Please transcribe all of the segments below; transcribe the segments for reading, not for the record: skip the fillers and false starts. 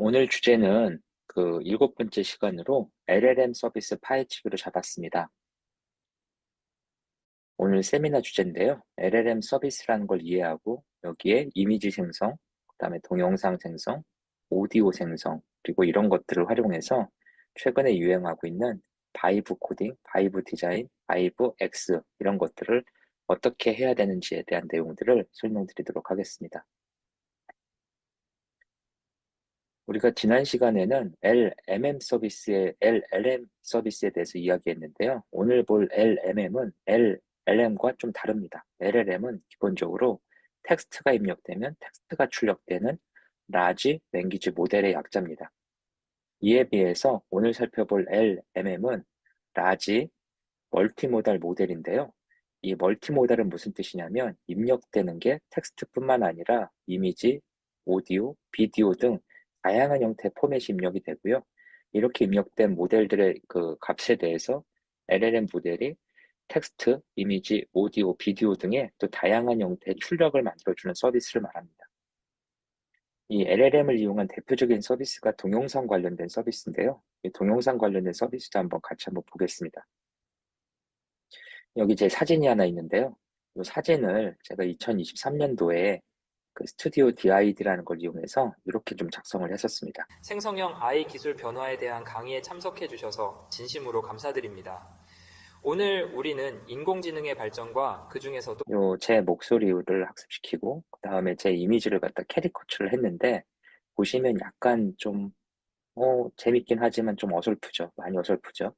오늘 주제는 그 일곱 번째 시간으로 LLM 서비스 파헤치기로 잡았습니다. 오늘 세미나 주제인데요. LLM 서비스라는 걸 이해하고 여기에 이미지 생성, 그다음에 동영상 생성, 오디오 생성, 그리고 이런 것들을 활용해서 최근에 유행하고 있는 바이브 코딩, 바이브 디자인, 바이브 X 이런 것들을 어떻게 해야 되는지에 대한 내용들을 설명드리도록 하겠습니다. 우리가 지난 시간에는 LLM 서비스에 대해서 이야기했는데요. 오늘 볼 LMM은 LLM과 좀 다릅니다. LLM은 기본적으로 텍스트가 입력되면 텍스트가 출력되는 라지 랭귀지 모델의 약자입니다. 이에 비해서 오늘 살펴볼 LMM은 라지 멀티모달 모델인데요. 이 멀티모달은 무슨 뜻이냐면 입력되는 게 텍스트뿐만 아니라 이미지, 오디오, 비디오 등 다양한 형태의 포맷이 입력이 되고요. 이렇게 입력된 모델들의 그 값에 대해서 LLM 모델이 텍스트, 이미지, 오디오, 비디오 등의 또 다양한 형태의 출력을 만들어주는 서비스를 말합니다. 이 LLM을 이용한 대표적인 서비스가 동영상 관련된 서비스인데요. 이 동영상 관련된 서비스도 같이 한번 보겠습니다. 여기 제 사진이 하나 있는데요. 이 사진을 제가 2023년도에 그 스튜디오 DID라는 걸 이용해서 이렇게 좀 작성을 했었습니다. 생성형 AI 기술 변화에 대한 강의에 참석해 주셔서 진심으로 감사드립니다. 오늘 우리는 인공지능의 발전과 그 중에서도 요 제 목소리를 학습시키고 그 다음에 제 이미지를 갖다 캐리커처를 했는데 보시면 약간 좀 재밌긴 하지만 좀 어설프죠. 많이 어설프죠.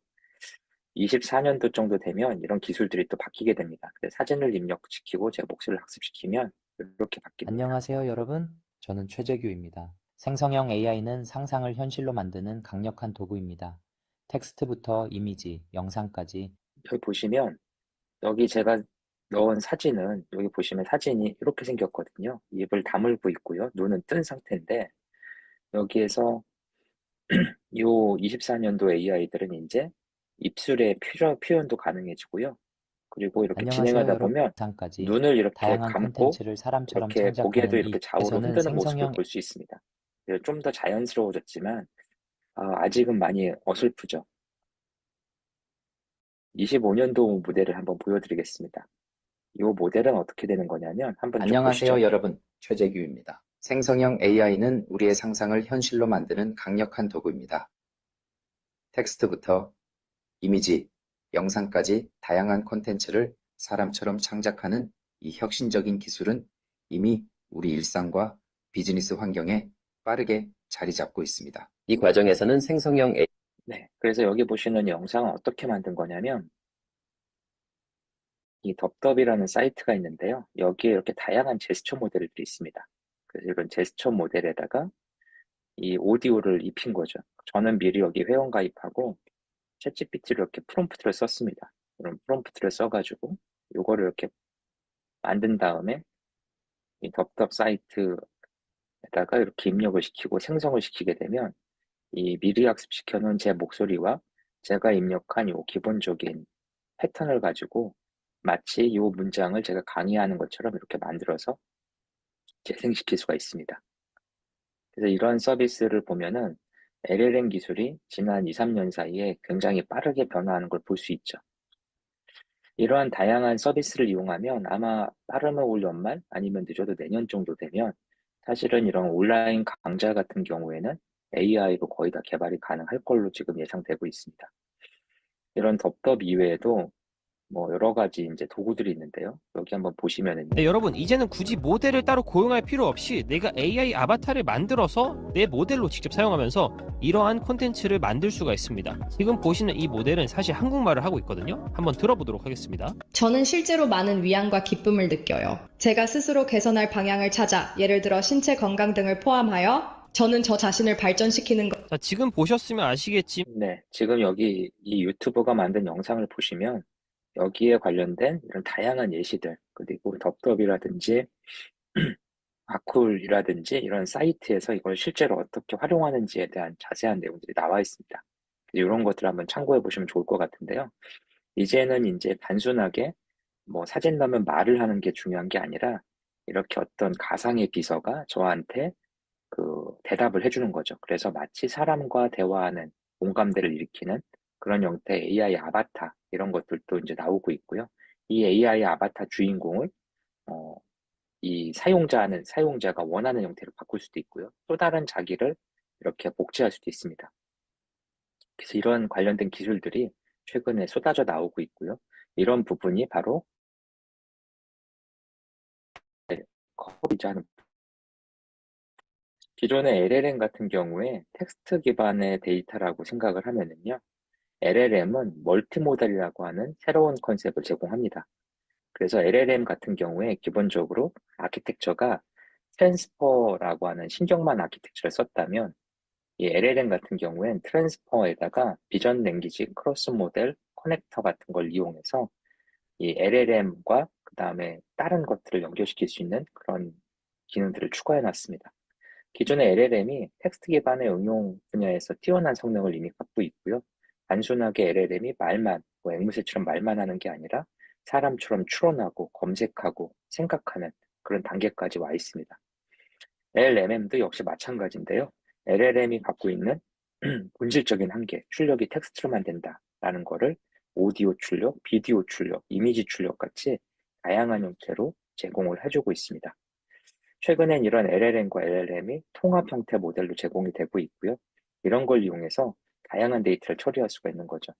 24년도 정도 되면 이런 기술들이 또 바뀌게 됩니다. 그래서 사진을 입력시키고 제 목소리를 학습시키면 이렇게 바뀝니다. 안녕하세요, 여러분. 저는 최재규입니다. 생성형 AI는 상상을 현실로 만드는 강력한 도구입니다. 텍스트부터 이미지, 영상까지 여기 보시면 여기 제가 넣은 사진은 여기 보시면 사진이 이렇게 생겼거든요. 입을 다물고 있고요. 눈은 뜬 상태인데 여기에서 요 24년도 AI들은 이제 입술의 표현도 가능해지고요. 그리고 이렇게 안녕하세요, 진행하다 여러분. 보면 영상까지 눈을 이렇게 다양한 감고 콘텐츠를 사람처럼 이렇게 고개도 창작하는 이 이렇게 좌우로 에서는 흔드는 모습을 생성형 볼 수 있습니다. 좀 더 자연스러워졌지만 아직은 많이 어설프죠. 25년도 모델을 한번 보여드리겠습니다. 이 모델은 어떻게 되는 거냐면 한번 좀 안녕하세요, 보시죠. 여러분. 최재규입니다. 생성형 AI는 우리의 상상을 현실로 만드는 강력한 도구입니다. 텍스트부터 이미지, 영상까지 다양한 콘텐츠를 사람처럼 창작하는 이 혁신적인 기술은 이미 우리 일상과 비즈니스 환경에 빠르게 자리 잡고 있습니다. 이 과정에서는 생성형 AI 네, 그래서 여기 보시는 영상은 어떻게 만든 거냐면 이 덥덥이라는 사이트가 있는데요. 여기에 이렇게 다양한 제스처 모델들이 있습니다. 그래서 이런 제스처 모델에다가 이 오디오를 입힌 거죠. 저는 미리 여기 회원 가입하고 챗GPT를 이렇게 프롬프트를 썼습니다. 이런 프롬프트를 써가지고 요거를 이렇게 만든 다음에 이 덥덥 사이트에다가 이렇게 입력을 시키고 생성을 시키게 되면 이 미리 학습시켜 놓은 제 목소리와 제가 입력한 요 기본적인 패턴을 가지고 마치 요 문장을 제가 강의하는 것처럼 이렇게 만들어서 재생시킬 수가 있습니다. 그래서 이런 서비스를 보면은 LLM 기술이 지난 2, 3년 사이에 굉장히 빠르게 변화하는 걸 볼 수 있죠. 이러한 다양한 서비스를 이용하면 아마 빠르면 올 연말 아니면 늦어도 내년 정도 되면 사실은 이런 온라인 강좌 같은 경우에는 AI로 거의 다 개발이 가능할 걸로 지금 예상되고 있습니다. 이런 덥덥 이외에도 뭐 여러 가지 이제 도구들이 있는데요. 여기 한번 보시면은요. 네, 여러분 이제는 굳이 모델을 따로 고용할 필요 없이 내가 AI 아바타를 만들어서 내 모델로 직접 사용하면서 이러한 콘텐츠를 만들 수가 있습니다. 지금 보시는 이 모델은 사실 한국말을 하고 있거든요. 한번 들어보도록 하겠습니다. 저는 실제로 많은 위안과 기쁨을 느껴요. 제가 스스로 개선할 방향을 찾아 예를 들어 신체 건강 등을 포함하여 저는 저 자신을 발전시키는 것. 자, 지금 보셨으면 아시겠지만 네, 지금 여기 이 유튜버가 만든 영상을 보시면 여기에 관련된 이런 다양한 예시들, 그리고 덥덥이라든지 아쿨이라든지 이런 사이트에서 이걸 실제로 어떻게 활용하는지에 대한 자세한 내용들이 나와 있습니다. 이런 것들 한번 참고해 보시면 좋을 것 같은데요. 이제는 이제 단순하게 뭐 사진 넣으면 말을 하는 게 중요한 게 아니라 이렇게 어떤 가상의 비서가 저한테 대답을 해주는 거죠. 그래서 마치 사람과 대화하는 공감대를 일으키는 그런 형태의 AI 아바타 이런 것들도 이제 나오고 있고요. 이 AI 아바타 주인공을 어, 이 사용자가 원하는 형태로 바꿀 수도 있고요. 또 다른 자기를 이렇게 복제할 수도 있습니다. 그래서 이런 관련된 기술들이 최근에 쏟아져 나오고 있고요. 이런 부분이 바로 커버리지 하는 기존의 LLM 같은 경우에 텍스트 기반의 데이터라고 생각을 하면은요. LLM은 멀티모델이라고 하는 새로운 컨셉을 제공합니다. 그래서 LLM 같은 경우에 기본적으로 아키텍처가 트랜스퍼라고 하는 신경만 아키텍처를 썼다면 이 LLM 같은 경우엔 트랜스퍼에다가 비전 랭귀지 크로스 모델 커넥터 같은 걸 이용해서 이 LLM과 그 다음에 다른 것들을 연결시킬 수 있는 그런 기능들을 추가해 놨습니다. 기존의 LLM이 텍스트 기반의 응용 분야에서 뛰어난 성능을 이미 갖고 있고요. 단순하게 LLM이 앵무새처럼 말만 하는 게 아니라 사람처럼 추론하고 검색하고 생각하는 그런 단계까지 와 있습니다. LLM도 역시 마찬가지인데요. LLM이 갖고 있는 본질적인 한계, 출력이 텍스트로만 된다라는 거를 오디오 출력, 비디오 출력, 이미지 출력 같이 다양한 형태로 제공을 해주고 있습니다. 최근엔 이런 LLM과 LLM이 통합 형태 모델로 제공이 되고 있고요. 이런 걸 이용해서 다양한 데이터를 처리할 수가 있는 거죠.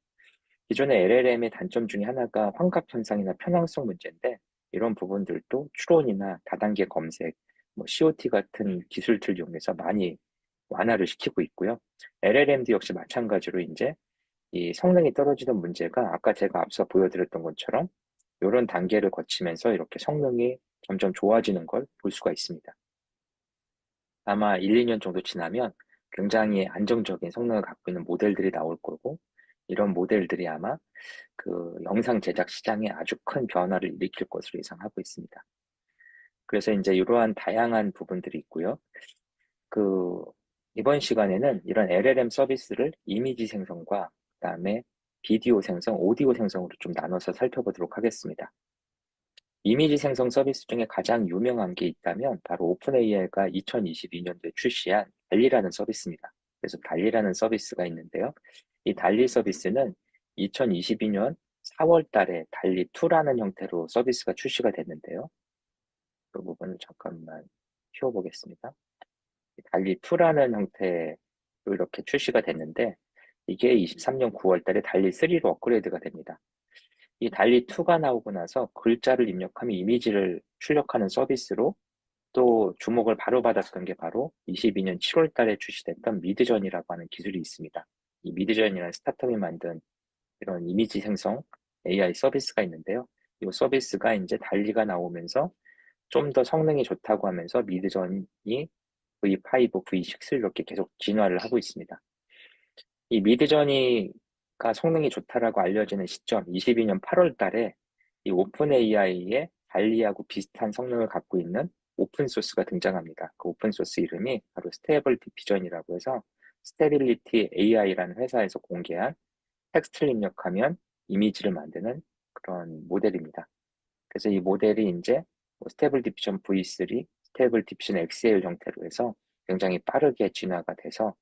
기존의 LLM의 단점 중에 하나가 환각 현상이나 편향성 문제인데 이런 부분들도 추론이나 다단계 검색, COT 같은 기술들을 이용해서 많이 완화를 시키고 있고요. LLM도 역시 마찬가지로 이제 이 성능이 떨어지던 문제가 아까 제가 앞서 보여드렸던 것처럼 이런 단계를 거치면서 이렇게 성능이 점점 좋아지는 걸 볼 수가 있습니다. 아마 1, 2년 정도 지나면 굉장히 안정적인 성능을 갖고 있는 모델들이 나올 거고 이런 모델들이 아마 영상 제작 시장에 아주 큰 변화를 일으킬 것으로 예상하고 있습니다. 그래서 이제 이러한 다양한 부분들이 있고요. 이번 시간에는 이런 LLM 서비스를 이미지 생성과 그다음에 비디오 생성, 오디오 생성으로 좀 나눠서 살펴보도록 하겠습니다. 이미지 생성 서비스 중에 가장 유명한 게 있다면 바로 오픈AI가 2022년도에 출시한 달리라는 서비스입니다. 그래서 달리라는 서비스가 있는데요. 이 달리 서비스는 2022년 4월 달에 달리2라는 형태로 서비스가 출시가 됐는데요. 그 부분을 잠깐만 키워보겠습니다. 달리2라는 형태로 이렇게 출시가 됐는데 이게 23년 9월 달에 달리3로 업그레이드가 됩니다. 이 달리2가 나오고 나서 글자를 입력하면 이미지를 출력하는 서비스로 또 주목을 바로 받았던 게 바로 22년 7월 달에 출시됐던 미드전이라고 하는 기술이 있습니다. 이 미드전이라는 스타트업이 만든 이런 이미지 생성 AI 서비스가 있는데요. 이 서비스가 이제 달리가 나오면서 좀 더 성능이 좋다고 하면서 미드전이 V5, V6를 이렇게 계속 진화를 하고 있습니다. 이 미드저니가 성능이 좋다라고 알려지는 시점 22년 8월 달에 이 오픈AI의 달리하고 비슷한 성능을 갖고 있는 오픈소스가 등장합니다. 그 오픈소스 이름이 바로 스테이블 디퓨전이라고 해서 스테빌리티 AI라는 회사에서 공개한 텍스트를 입력하면 이미지를 만드는 그런 모델입니다. 그래서 이 모델이 이제 스테이블 디퓨전 V3, 스테이블 디퓨전 XL 형태로 해서 굉장히 빠르게 진화가 돼서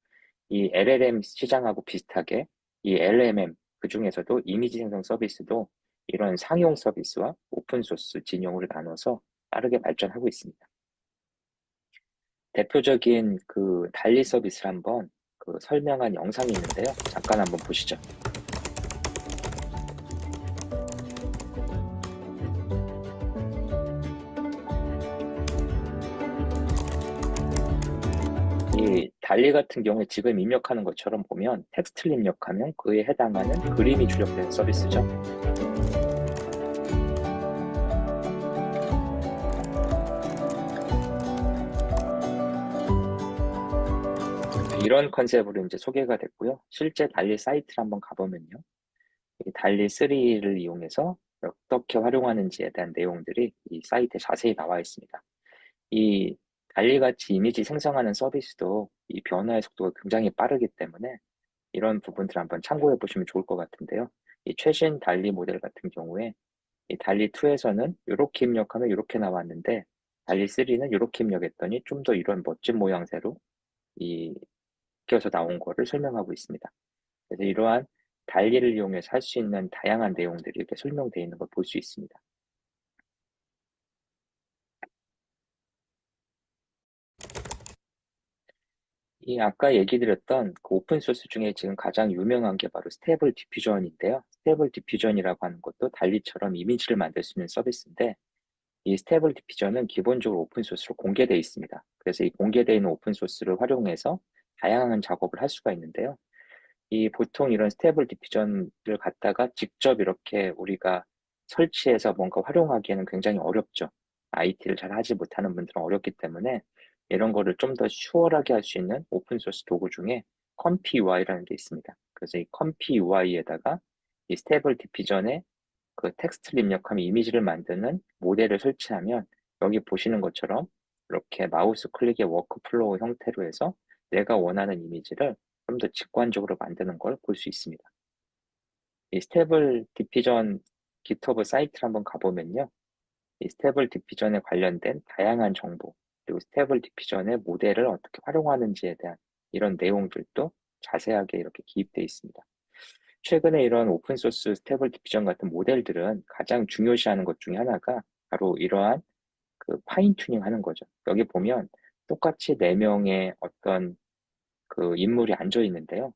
이 LLM 시장하고 비슷하게 이 LMM 그 중에서도 이미지 생성 서비스도 이런 상용 서비스와 오픈소스 진영으로 나눠서 빠르게 발전하고 있습니다. 대표적인 달리 서비스를 한번 설명한 영상이 있는데요. 잠깐 한번 보시죠. 이 달리 같은 경우에 지금 입력하는 것처럼 보면 텍스트를 입력하면 그에 해당하는 그림이 출력되는 서비스죠. 이런 컨셉으로 이제 소개가 됐고요. 실제 달리 사이트를 한번 가보면요. 이 달리 3를 이용해서 어떻게 활용하는지에 대한 내용들이 이 사이트에 자세히 나와 있습니다. 이 달리같이 이미지 생성하는 서비스도 이 변화의 속도가 굉장히 빠르기 때문에 이런 부분들을 한번 참고해 보시면 좋을 것 같은데요. 이 최신 달리 모델 같은 경우에 이 달리2에서는 이렇게 입력하면 이렇게 나왔는데 달리3는 이렇게 입력했더니 좀 더 이런 멋진 모양새로 이 바뀌어서 나온 거를 설명하고 있습니다. 그래서 이러한 달리를 이용해서 할 수 있는 다양한 내용들이 이렇게 설명되어 있는 걸 볼 수 있습니다. 이 아까 얘기 드렸던 그 오픈소스 중에 지금 가장 유명한 게 바로 스테이블 디퓨전인데요. 스테이블 디퓨전이라고 하는 것도 달리처럼 이미지를 만들 수 있는 서비스인데, 이 스테이블 디퓨전은 기본적으로 오픈소스로 공개되어 있습니다. 그래서 이 공개되어 있는 오픈소스를 활용해서 다양한 작업을 할 수가 있는데요. 이 보통 이런 스테이블 디퓨전을 갖다가 직접 이렇게 우리가 설치해서 뭔가 활용하기에는 굉장히 어렵죠. IT를 잘 하지 못하는 분들은 어렵기 때문에 이런 거를 좀 더 수월하게 할 수 있는 오픈소스 도구 중에 컴피 UI라는 게 있습니다. 그래서 이 컴피 UI에다가 이 스테이블 디퓨전에 그 텍스트를 입력하면 이미지를 만드는 모델을 설치하면 여기 보시는 것처럼 이렇게 마우스 클릭의 워크플로우 형태로 해서 내가 원하는 이미지를 좀 더 직관적으로 만드는 걸 볼 수 있습니다. 이 스테이블 디퓨전 GitHub 사이트를 한번 가보면요. 이 스테이블 디퓨전에 관련된 다양한 정보, 그리고 스테이블 디퓨전의 모델을 어떻게 활용하는지에 대한 이런 내용들도 자세하게 이렇게 기입되어 있습니다. 최근에 이런 오픈소스 스테이블 디퓨전 같은 모델들은 가장 중요시하는 것 중에 하나가 바로 이러한 그 파인 튜닝 하는 거죠. 여기 보면 똑같이 4명의 어떤 그 인물이 앉아 있는데요.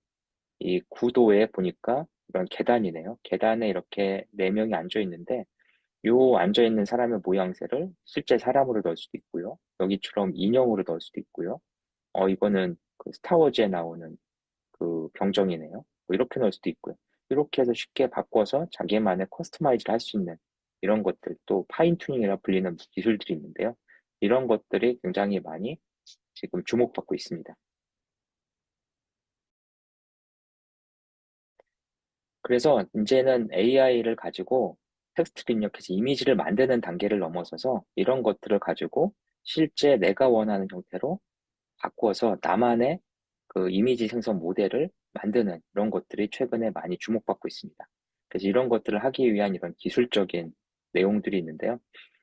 이 구도에 보니까 이런 계단이네요. 계단에 이렇게 4명이 앉아 있는데 요 앉아 있는 사람의 모양새를 실제 사람으로 넣을 수도 있고요. 여기처럼 인형으로 넣을 수도 있고요. 이거는 그 스타워즈에 나오는 그 병정이네요. 뭐 이렇게 넣을 수도 있고요. 이렇게 해서 쉽게 바꿔서 자기만의 커스터마이즈를 할 수 있는 이런 것들, 또 파인 튜닝이라 불리는 기술들이 있는데요. 이런 것들이 굉장히 많이 지금 주목받고 있습니다. 그래서 이제는 AI를 가지고 텍스트를 입력해서 이미지를 만드는 단계를 넘어서서 이런 것들을 가지고 실제 내가 원하는 형태로 바꿔서 나만의 그 이미지 생성 모델을 만드는 이런 것들이 최근에 많이 주목받고 있습니다. 그래서 이런 것들을 하기 위한 이런 기술적인 내용들이 있는데요.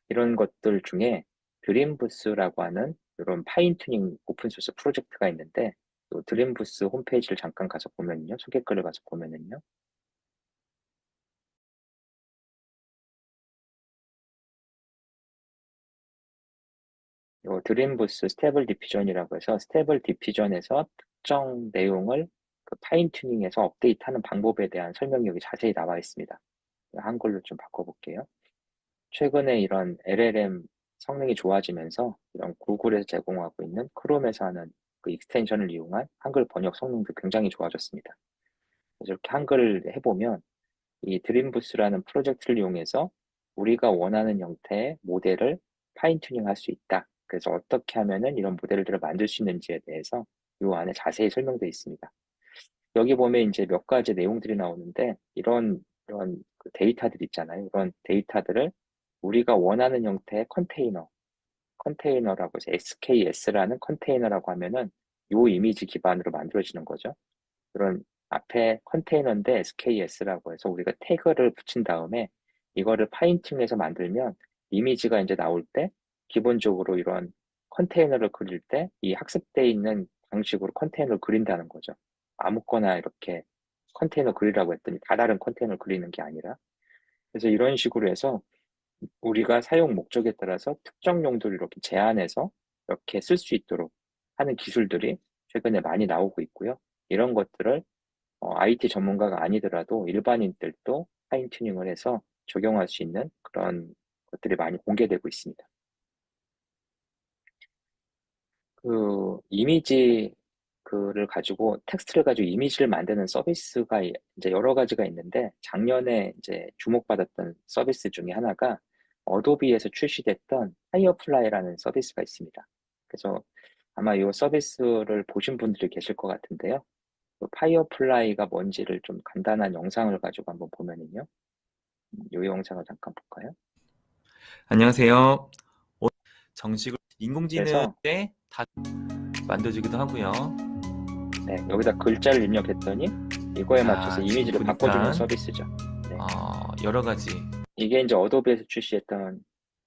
이런 것들 중에 드림부스라고 하는 이런 파인튜닝 오픈소스 프로젝트가 있는데, 또 드림부스 홈페이지를 잠깐 가서 보면요, 소개글을 가서 보면은요, 요 드림부스 스테이블 디퓨전이라고 해서 스테이블 디퓨전에서 특정 내용을 그 파인 튜닝해서 업데이트하는 방법에 대한 설명이 여기 자세히 나와 있습니다. 한글로 좀 바꿔볼게요. 최근에 이런 LLM 성능이 좋아지면서 이런 구글에서 제공하고 있는 크롬에서 하는 그 익스텐션을 이용한 한글 번역 성능도 굉장히 좋아졌습니다. 그래서 이렇게 한글을 해보면 이 드림부스라는 프로젝트를 이용해서 우리가 원하는 형태의 모델을 파인 튜닝 할 수 있다. 그래서 어떻게 하면은 이런 모델들을 만들 수 있는지에 대해서 이 안에 자세히 설명되어 있습니다. 여기 보면 이제 몇 가지 내용들이 나오는데 이런 그 데이터들 있잖아요. 이런 데이터들을 우리가 원하는 형태의 컨테이너라고 해서 SKS라는 컨테이너라고 하면은 요 이미지 기반으로 만들어지는 거죠. 그런 앞에 컨테이너인데 SKS라고 해서 우리가 태그를 붙인 다음에 이거를 파인팅해서 만들면 이미지가 이제 나올 때 기본적으로 이런 컨테이너를 그릴 때 이 학습되어 있는 방식으로 컨테이너를 그린다는 거죠. 아무거나 이렇게 컨테이너 그리라고 했더니 다 다른 컨테이너를 그리는 게 아니라, 그래서 이런 식으로 해서 우리가 사용 목적에 따라서 특정 용도를 이렇게 제한해서 이렇게 쓸 수 있도록 하는 기술들이 최근에 많이 나오고 있고요. 이런 것들을 IT 전문가가 아니더라도 일반인들도 파인 튜닝을 해서 적용할 수 있는 그런 것들이 많이 공개되고 있습니다. 그 이미지 그를 가지고 텍스트를 가지고 이미지를 만드는 서비스가 이제 여러 가지가 있는데, 작년에 이제 주목받았던 서비스 중에 하나가 어도비에서 출시됐던 파이어플라이라는 서비스가 있습니다. 그래서 아마 이 서비스를 보신 분들이 계실 것 같은데요. 그 파이어플라이가 뭔지를 좀 간단한 영상을 가지고 한번 보면은요. 이 영상을 잠깐 볼까요? 안녕하세요. 정식으로 그래서 인공지능에 다 만들어주기도 하고요. 네, 여기다 글자를 입력했더니 이거에 맞춰서 지금 이미지를 보니까 바꿔주는 서비스죠. 네. 여러 가지 이게 이제 어도비에서 출시했던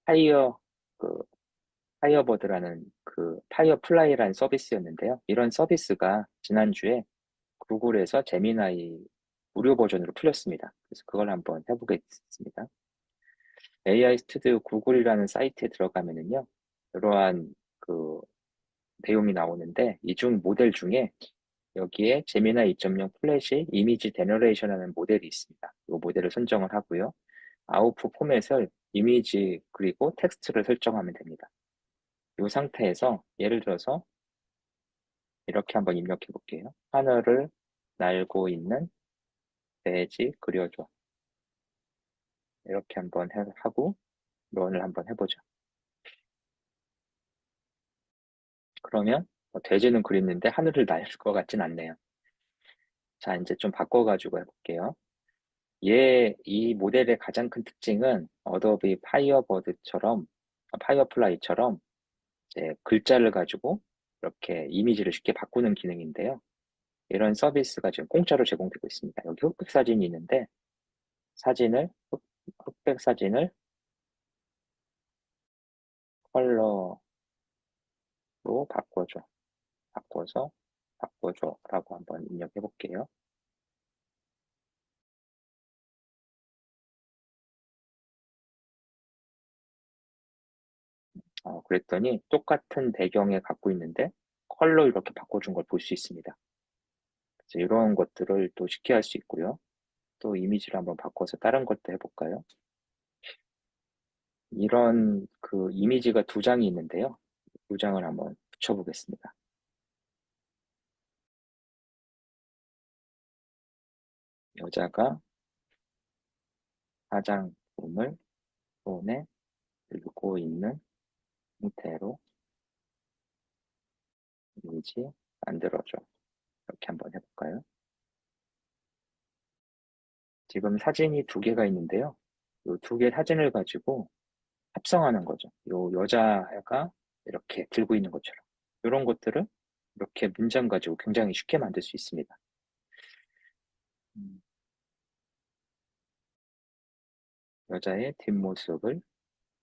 파이어 그 파이어버드라는 그 파이어플라이라는 서비스였는데요. 이런 서비스가 지난주에 구글에서 제미나이 무료 버전으로 풀렸습니다. 그래서 그걸 한번 해보겠습니다. AI 스튜디오 구글이라는 사이트에 들어가면은요, 이러한 그 내용이 나오는데, 이 중 모델 중에 여기에 제미나이 2.0 플래시 이미지 제너레이션이라는 모델이 있습니다. 이 모델을 선정을 하고요. 아웃풋 포맷을 이미지 그리고 텍스트를 설정하면 됩니다. 이 상태에서 예를 들어서 이렇게 한번 입력해 볼게요. 하늘을 날고 있는 돼지 그려줘. 이렇게 한번 하고 런을 한번 해보죠. 그러면 돼지는 그렸는데 하늘을 날 것 같진 않네요. 자, 이제 좀 바꿔가지고 해볼게요. 이 모델의 가장 큰 특징은 어도비 파이어플라이처럼 이제 글자를 가지고 이렇게 이미지를 쉽게 바꾸는 기능인데요. 이런 서비스가 지금 공짜로 제공되고 있습니다. 여기 흑백 사진이 있는데 흑백 사진을 컬러로 바꿔서 바꿔줘라고 한번 입력해 볼게요. 그랬더니 똑같은 배경에 갖고 있는데 컬러 이렇게 바꿔준 걸 볼 수 있습니다. 그래서 이런 것들을 또 쉽게 할 수 있고요. 또 이미지를 한번 바꿔서 다른 것도 해볼까요? 이런 그 이미지가 두 장이 있는데요. 두 장을 한번 붙여보겠습니다. 여자가 화장품을 손에 들고 있는 상태로 이미지 만들어줘. 이렇게 한번 해볼까요? 지금 사진이 두 개가 있는데요. 이 두 개 사진을 가지고 합성하는 거죠. 요 여자가 이렇게 들고 있는 것처럼. 이런 것들을 이렇게 문장 가지고 굉장히 쉽게 만들 수 있습니다. 여자의 뒷모습을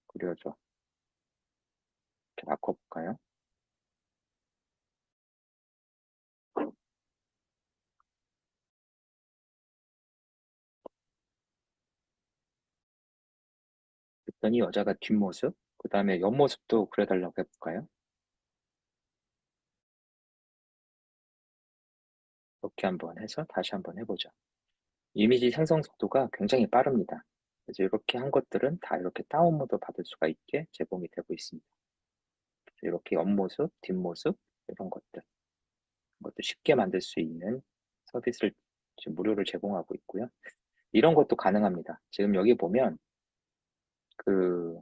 그려줘. 이렇게 바꿔볼까요? 그랬더니 여자가 뒷모습, 그 다음에 옆모습도 그려달라고 해볼까요? 이렇게 한번 해서 다시 한번 해보죠. 이미지 생성 속도가 굉장히 빠릅니다. 그래서 이렇게 한 것들은 다 이렇게 다운로드 받을 수가 있게 제공이 되고 있습니다. 이렇게 옆모습, 뒷모습 이런 것도 쉽게 만들 수 있는 서비스를 지금 무료로 제공하고 있고요. 이런 것도 가능합니다. 지금 여기 보면 그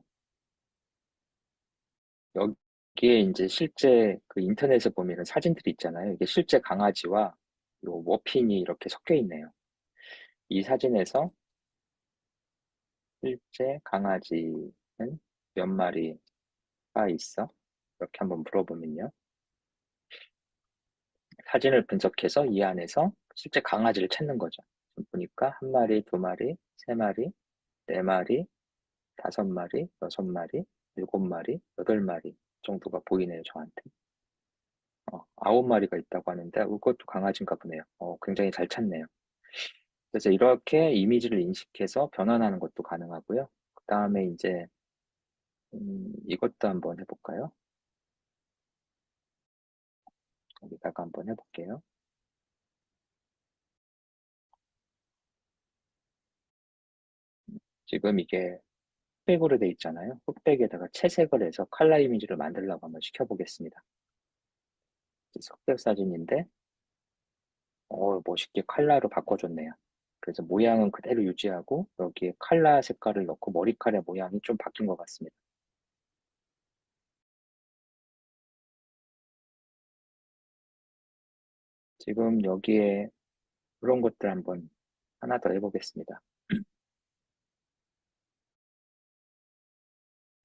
여기에 이제 실제 그 인터넷에 보면 사진들이 있잖아요. 이게 실제 강아지와 요 머핀이 이렇게 섞여 있네요. 이 사진에서 실제 강아지는 몇 마리가 있어? 이렇게 한번 물어보면요. 사진을 분석해서 이 안에서 실제 강아지를 찾는 거죠. 지금 보니까 한 마리, 두 마리, 세 마리, 네 마리, 다섯 마리, 여섯 마리, 일곱 마리, 여덟 마리 정도가 보이네요, 저한테. 아홉 마리가 있다고 하는데, 그것도 강아지인가 보네요. 굉장히 잘 찾네요. 그래서 이렇게 이미지를 인식해서 변환하는 것도 가능하고요. 그 다음에 이제, 이것도 한번 해볼까요? 여기다가 한번 해볼게요. 지금 이게 흑백으로 돼 있잖아요. 흑백에다가 채색을 해서 컬러 이미지를 만들려고 한번 시켜보겠습니다. 흑백 사진인데, 멋있게 컬러로 바꿔줬네요. 그래서 모양은 그대로 유지하고 여기에 컬러 색깔을 넣고 머리카락 모양이 좀 바뀐 것 같습니다. 지금 여기에 그런 것들 한번 하나 더 해보겠습니다.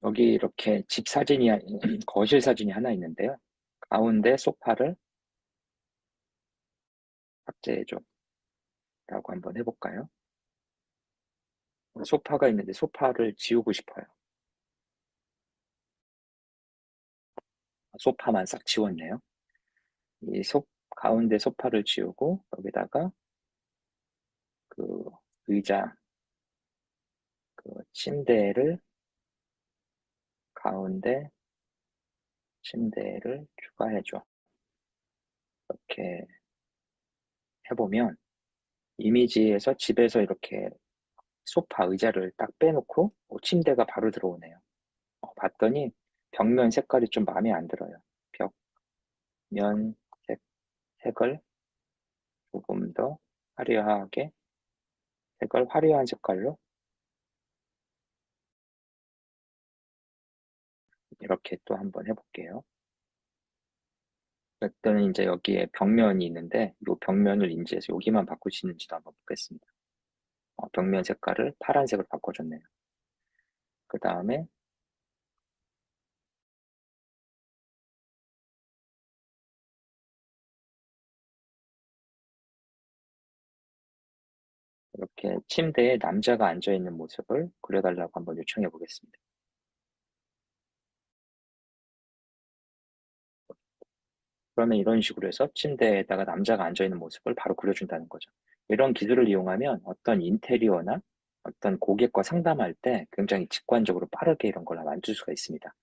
여기 이렇게 집 사진이, 거실 사진이 하나 있는데요. 가운데 소파를 탑재해줘 라고 한번 해볼까요? 소파가 있는데 소파를 지우고 싶어요. 소파만 싹 지웠네요. 이 가운데 소파를 지우고 여기다가 그 의자, 그 침대를 가운데 침대를 추가해줘. 이렇게 해보면 이미지에서 집에서 이렇게 소파 의자를 딱 빼놓고 침대가 바로 들어오네요. 봤더니 벽면 색깔이 좀 마음에 안 들어요. 벽면 색을 조금 더 화려하게, 색을 화려한 색깔로 이렇게 또 한번 해볼게요. 그랬더니 이제 여기에 벽면이 있는데 이 벽면을 인지해서 여기만 바꿀 수 있는지도 한번 보겠습니다. 벽면 색깔을 파란색으로 바꿔줬네요. 그 다음에 이렇게 침대에 남자가 앉아있는 모습을 그려달라고 한번 요청해 보겠습니다. 그러면 이런 식으로 해서 침대에다가 남자가 앉아있는 모습을 바로 그려준다는 거죠. 이런 기술을 이용하면 어떤 인테리어나 어떤 고객과 상담할 때 굉장히 직관적으로 빠르게 이런 걸 만들 수가 있습니다.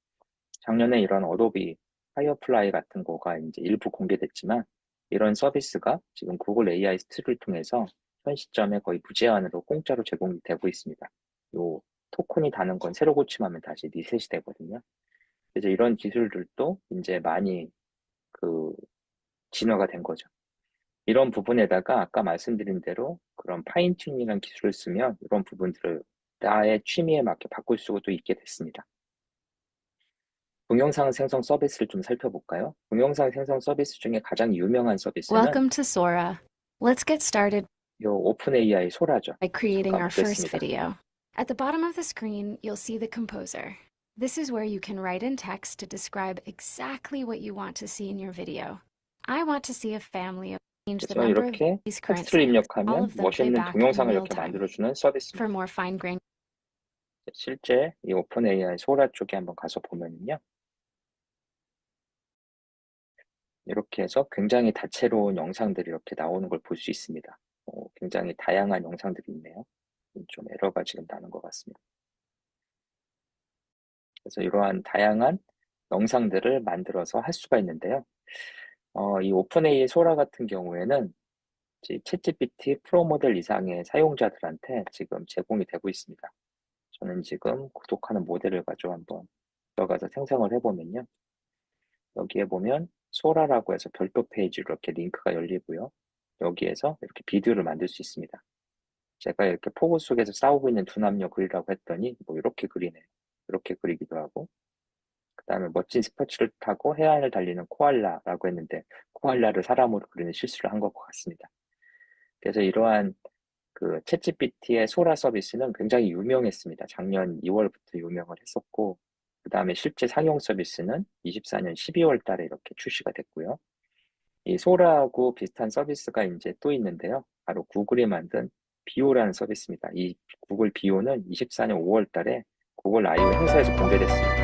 작년에 이런 어도비 파이어플라이 같은 거가 이제 일부 공개됐지만 이런 서비스가 지금 구글 AI 스튜디오를 통해서 현 시점에 거의 무제한으로 공짜로 제공이 되고 있습니다. 요 토큰이 다는 건 새로 고침하면 다시 리셋이 되거든요. 그래서 이런 기술들도 이제 많이 그 진화가 된 거죠. 이런 부분에다가 아까 말씀드린 대로 그런 파인 튜닝이라는 기술을 쓰면 이런 부분들을 나의 취미에 맞게 바꿀 수도 있게 됐습니다. 동영상 생성 서비스를 좀 살펴볼까요? 동영상 생성 서비스 중에 가장 유명한 서비스는 Welcome to Sora. Let's get started 요 오픈 AI 소라죠. by creating 잠깐 our first 보겠습니다. video. At the bottom of the screen, you'll see the composer. This is where you can write in text to describe exactly what you want to see in your video. I want to see a family of change the 그래서 number of 이렇게 these current 텍스트를 settings. All 입력하면 of them play 멋있는 back in 동영상을 real 이렇게 time. 만들어주는 For 서비스입니다. more fine-grained 실제 이 오픈 AI 소라 쪽에 한번 가서 보면요. 이렇게 해서 굉장히 다채로운 영상들이 이렇게 나오는 걸 볼 수 있습니다. 굉장히 다양한 영상들이 있네요. 좀 에러가 지금 나는 것 같습니다. 그래서 이러한 다양한 영상들을 만들어서 할 수가 있는데요. 이 오픈AI 소라 같은 경우에는 챗GPT 프로 모델 이상의 사용자들한테 지금 제공이 되고 있습니다. 저는 지금 구독하는 모델을 가지고 한번 들어가서 생성을 해보면요. 여기에 보면 소라라고 해서 별도 페이지로 이렇게 링크가 열리고요. 여기에서 이렇게 비디오를 만들 수 있습니다. 제가 이렇게 폭우 속에서 싸우고 있는 두 남녀 그리라고 했더니 뭐 이렇게 그리네요. 이렇게 그리기도 하고 그 다음에 멋진 스포츠를 타고 해안을 달리는 코알라라고 했는데 코알라를 사람으로 그리는 실수를 한 것 같습니다. 그래서 이러한 그 챗GPT의 소라 서비스는 굉장히 유명했습니다. 작년 2월부터 유명을 했었고 그 다음에 실제 상용 서비스는 24년 12월 달에 이렇게 출시가 됐고요. 이 소라하고 비슷한 서비스가 이제 또 있는데요. 바로 구글이 만든 비오라는 서비스입니다. 이 구글 비오는 24년 5월 달에 구글 I/O 행사에서 공개됐습니다.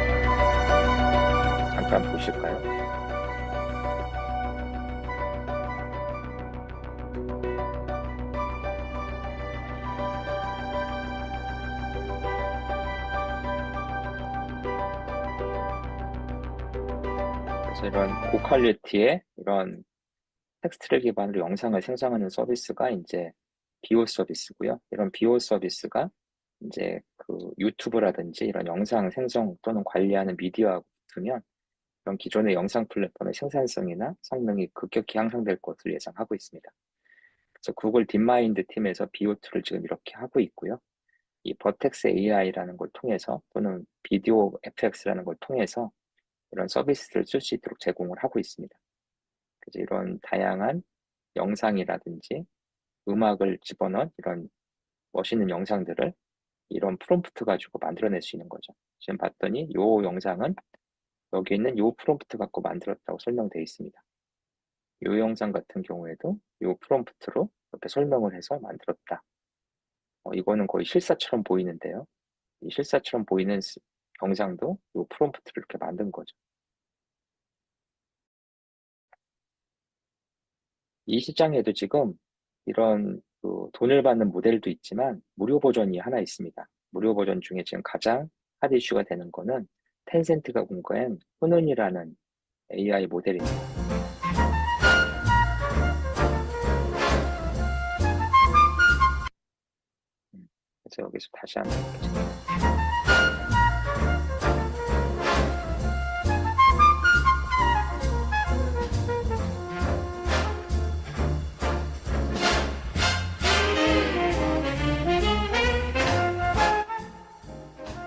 잠깐 보실까요? 그래서 이런 고퀄리티의 이런 텍스트를 기반으로 영상을 생성하는 서비스가 이제 비오 서비스고요. 이런 비오 서비스가 이제 그 유튜브라든지 이런 영상 생성 또는 관리하는 미디어하고 붙으면 이런 기존의 영상 플랫폼의 생산성이나 성능이 급격히 향상될 것을 예상하고 있습니다. 그래서 구글 딥마인드 팀에서 BO2를 지금 이렇게 하고 있고요. 이 버텍스 AI라는 걸 통해서 또는 비디오 FX라는 걸 통해서 이런 서비스를 쓸 수 있도록 제공을 하고 있습니다. 그래서 이런 다양한 영상이라든지 음악을 집어넣은 이런 멋있는 영상들을 이런 프롬프트 가지고 만들어낼 수 있는 거죠. 지금 봤더니 이 영상은 여기 있는 이 프롬프트 갖고 만들었다고 설명되어 있습니다. 이 영상 같은 경우에도 이 프롬프트로 이렇게 설명을 해서 만들었다. 이거는 거의 실사처럼 보이는데요. 이 실사처럼 보이는 영상도 이 프롬프트를 이렇게 만든 거죠. 이 시장에도 지금 이런 그 돈을 받는 모델도 있지만 무료 버전이 하나 있습니다. 무료 버전 중에 지금 가장 핫 이슈가 되는 거는 텐센트가 공개한 훈훈이라는 AI 모델입니다. 그래서 여기서 다시 한번 보겠습니다.